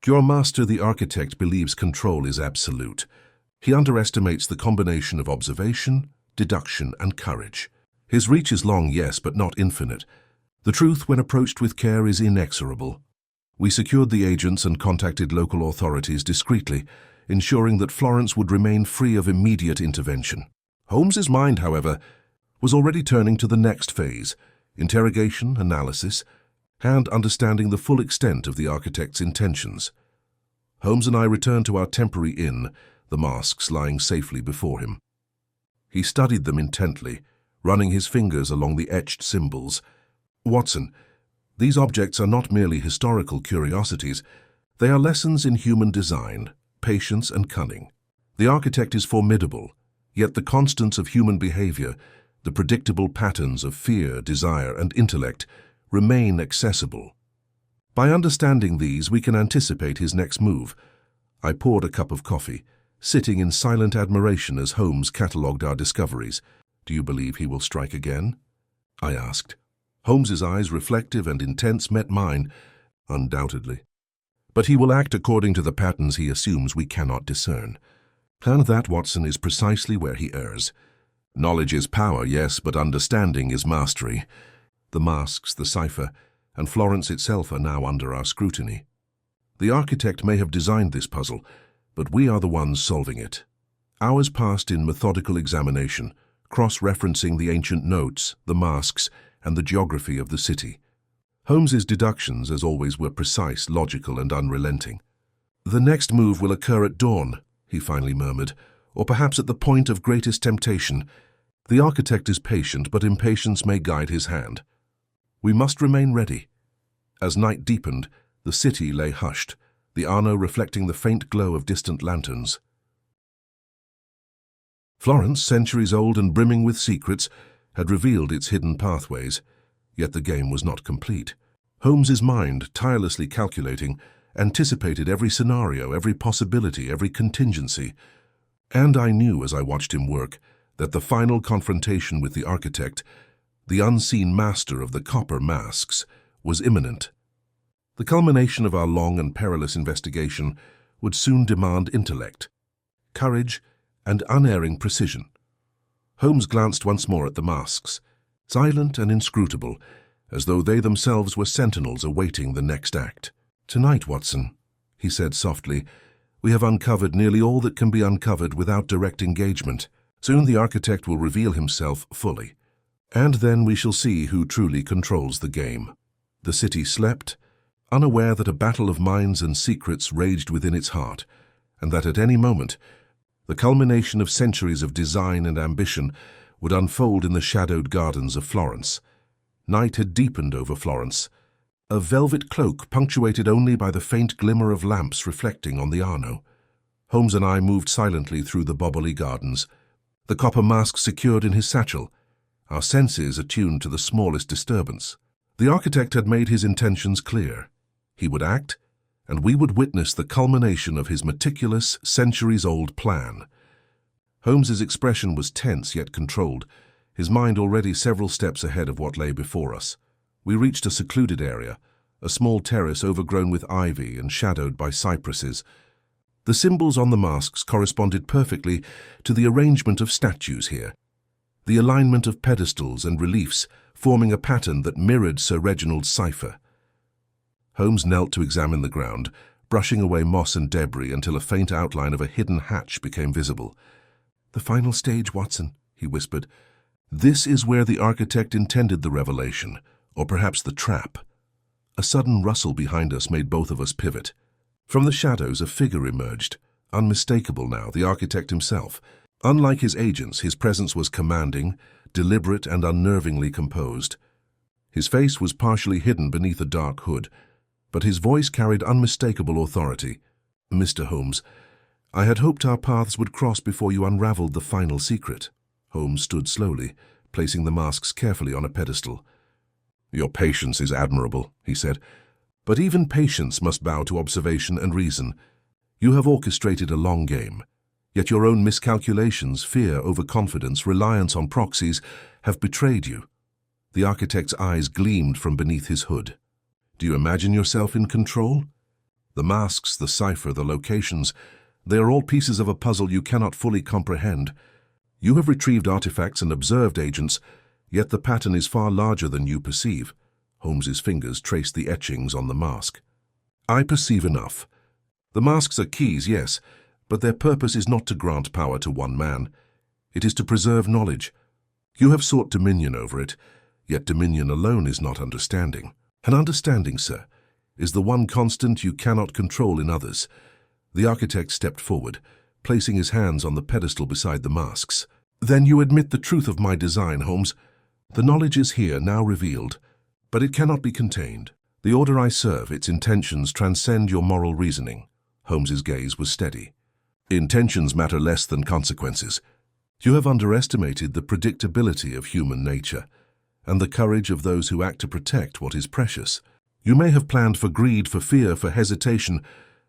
"Your master, the architect, believes control is absolute. He underestimates the combination of observation, deduction, and courage. His reach is long, yes, but not infinite. The truth, when approached with care, is inexorable." We secured the agents and contacted local authorities discreetly, ensuring that Florence would remain free of immediate intervention. Holmes's mind, however, was already turning to the next phase: interrogation, analysis, and understanding the full extent of the architect's intentions. Holmes and I returned to our temporary inn, the masks lying safely before him. He studied them intently, running his fingers along the etched symbols. "Watson, These objects are not merely historical curiosities, they are lessons in human design, patience and cunning. The architect is formidable, yet the constants of human behavior, the predictable patterns of fear, desire, and intellect, remain accessible. By understanding these, we can anticipate his next move. I poured a cup of coffee, sitting in silent admiration as Holmes catalogued our discoveries. "Do you believe he will strike again?" I asked. Holmes's eyes, reflective and intense, met mine. "Undoubtedly. But he will act according to the patterns he assumes we cannot discern. And that, Watson, is precisely where he errs. Knowledge is power, yes, but understanding is mastery. The masks, the cipher, and Florence itself are now under our scrutiny. The architect may have designed this puzzle, but we are the ones solving it." Hours passed in methodical examination, cross-referencing the ancient notes, the masks, and the geography of the city. Holmes's deductions, as always, were precise, logical, and unrelenting. "The next move will occur at dawn," he finally murmured, "or perhaps at the point of greatest temptation. The architect is patient, but impatience may guide his hand. We must remain ready." As night deepened, the city lay hushed, the Arno reflecting the faint glow of distant lanterns. Florence, centuries old and brimming with secrets, had revealed its hidden pathways, yet the game was not complete. Holmes's mind, tirelessly calculating, anticipated every scenario, every possibility, every contingency. And I knew as I watched him work that the final confrontation with the architect, the unseen master of the copper masks, was imminent. The culmination of our long and perilous investigation would soon demand intellect, courage, and unerring precision. Holmes glanced once more at the masks, silent and inscrutable, as though they themselves were sentinels awaiting the next act. "Tonight, Watson," he said softly, "we have uncovered nearly all that can be uncovered without direct engagement. Soon the architect will reveal himself fully. And then we shall see who truly controls the game." The city slept, unaware that a battle of minds and secrets raged within its heart, and that at any moment, the culmination of centuries of design and ambition would unfold in the shadowed gardens of Florence. Night had deepened over Florence, a velvet cloak punctuated only by the faint glimmer of lamps reflecting on the Arno. Holmes and I moved silently through the bobbly gardens, the copper mask secured in his satchel, our senses attuned to the smallest disturbance. The architect had made his intentions clear. He would act, and we would witness the culmination of his meticulous, centuries-old plan. Holmes's expression was tense yet controlled, his mind already several steps ahead of what lay before us. We reached a secluded area, a small terrace overgrown with ivy and shadowed by cypresses. The symbols on the masks corresponded perfectly to the arrangement of statues here, the alignment of pedestals and reliefs forming a pattern that mirrored Sir Reginald's cipher. Holmes knelt to examine the ground, brushing away moss and debris until a faint outline of a hidden hatch became visible. "The final stage, Watson," he whispered. "This is where the architect intended the revelation, or perhaps the trap." A sudden rustle behind us made both of us pivot. From the shadows, a figure emerged, unmistakable now, the architect himself. Unlike his agents, his presence was commanding, deliberate, and unnervingly composed. His face was partially hidden beneath a dark hood, but his voice carried unmistakable authority. "Mr. Holmes, I had hoped our paths would cross before you unraveled the final secret." Holmes stood slowly, placing the masks carefully on a pedestal. "Your patience is admirable," he said, "but even patience must bow to observation and reason. You have orchestrated a long game, yet your own miscalculations, fear, overconfidence, reliance on proxies have betrayed you." The architect's eyes gleamed from beneath his hood. "Do you imagine yourself in control? The masks, the cipher, the locations, they are all pieces of a puzzle you cannot fully comprehend. You have retrieved artifacts and observed agents, yet the pattern is far larger than you perceive." Holmes's fingers traced the etchings on the mask. "I perceive enough. The masks are keys, yes, but their purpose is not to grant power to one man. It is to preserve knowledge. You have sought dominion over it, yet dominion alone is not understanding. An understanding, sir, is the one constant you cannot control in others." The architect stepped forward, placing his hands on the pedestal beside the masks. "Then you admit the truth of my design, Holmes. The knowledge is here, now revealed. But it cannot be contained. The order I serve, its intentions transcend your moral reasoning. Holmes's gaze was steady. Intentions matter less than consequences. You have underestimated the predictability of human nature and the courage of those who act to protect what is precious. You may have planned for greed, for fear, for hesitation,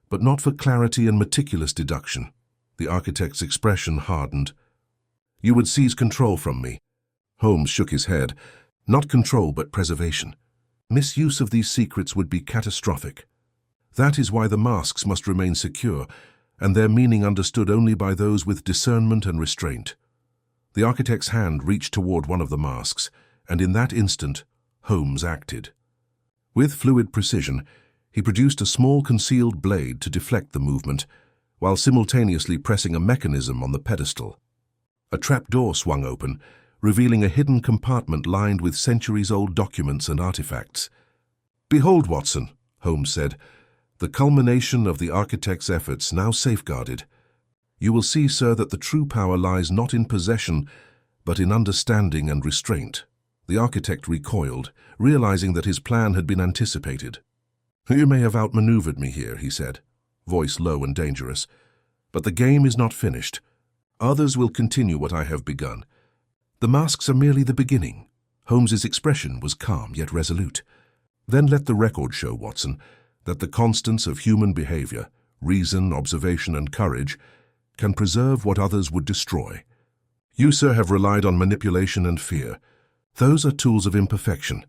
but not for clarity and meticulous deduction. The architect's expression hardened. You would seize control from me. Holmes shook his head. Not control, but preservation. Misuse of these secrets would be catastrophic. That is why the masks must remain secure, and their meaning understood only by those with discernment and restraint. The architect's hand reached toward one of the masks, and in that instant, Holmes acted. With fluid precision, he produced a small concealed blade to deflect the movement, while simultaneously pressing a mechanism on the pedestal. A trapdoor swung open, revealing a hidden compartment lined with centuries-old documents and artifacts. "Behold, Watson," Holmes said, "the culmination of the architect's efforts, now safeguarded. You will see, sir, that the true power lies not in possession, but in understanding and restraint." The architect recoiled, realizing that his plan had been anticipated. "You may have outmaneuvered me here," he said, voice low and dangerous, "but the game is not finished. Others will continue what I have begun. The masks are merely the beginning." Holmes's expression was calm yet resolute. "Then let the record show, Watson, that the constants of human behavior, reason, observation, and courage, can preserve what others would destroy. You, sir, have relied on manipulation and fear. Those are tools of imperfection,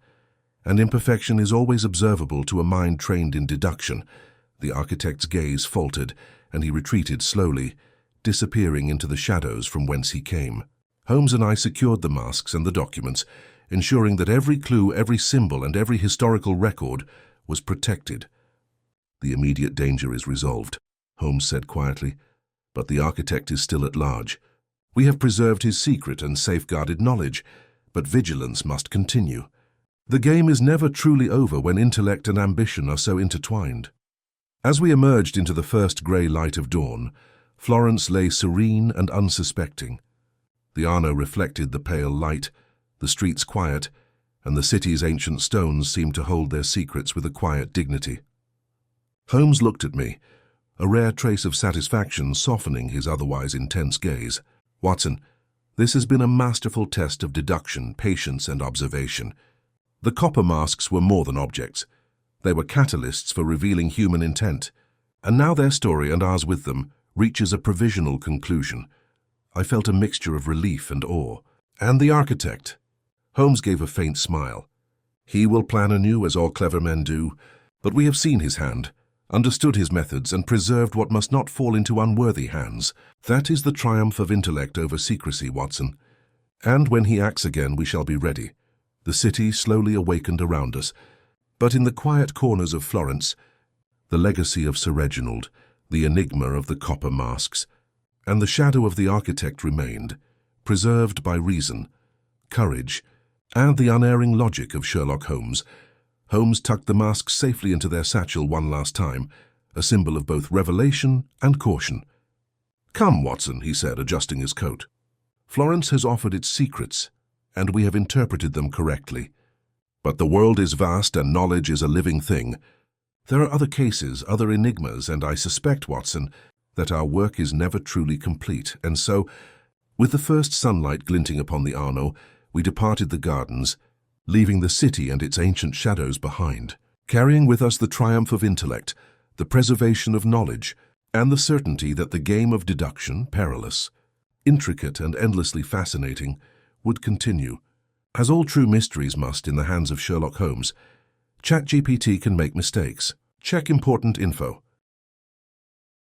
and imperfection is always observable to a mind trained in deduction." The architect's gaze faltered, and he retreated slowly, disappearing into the shadows from whence he came. Holmes and I secured the masks and the documents, ensuring that every clue, every symbol, and every historical record was protected. "The immediate danger is resolved," Holmes said quietly, "but the architect is still at large. We have preserved his secret and safeguarded knowledge, but vigilance must continue. The game is never truly over when intellect and ambition are so intertwined." As we emerged into the first grey light of dawn, Florence lay serene and unsuspecting. The Arno reflected the pale light, the streets quiet, and the city's ancient stones seemed to hold their secrets with a quiet dignity. Holmes looked at me, a rare trace of satisfaction softening his otherwise intense gaze. "Watson, this has been a masterful test of deduction, patience, and observation. The copper masks were more than objects. They were catalysts for revealing human intent, and now their story, and ours with them, reaches a provisional conclusion." I felt a mixture of relief and awe. "And the architect?" Holmes gave a faint smile. "He will plan anew, as all clever men do, but we have seen his hand, understood his methods, and preserved what must not fall into unworthy hands. That is the triumph of intellect over secrecy, Watson. And when he acts again, we shall be ready." The city slowly awakened around us, but in the quiet corners of Florence, the legacy of Sir Reginald, the enigma of the copper masks, and the shadow of the architect remained, preserved by reason, courage, and the unerring logic of Sherlock Holmes. Holmes tucked the masks safely into their satchel one last time, a symbol of both revelation and caution. "Come, Watson," he said, adjusting his coat. "Florence has offered its secrets, and we have interpreted them correctly. But the world is vast and knowledge is a living thing. There are other cases, other enigmas, and I suspect, Watson, that our work is never truly complete. And so, with the first sunlight glinting upon the Arno, we departed the gardens, leaving the city and its ancient shadows behind, carrying with us the triumph of intellect, the preservation of knowledge, and the certainty that the game of deduction, perilous, intricate and endlessly fascinating, would continue. As all true mysteries must in the hands of Sherlock Holmes, ChatGPT can make mistakes. Check important info.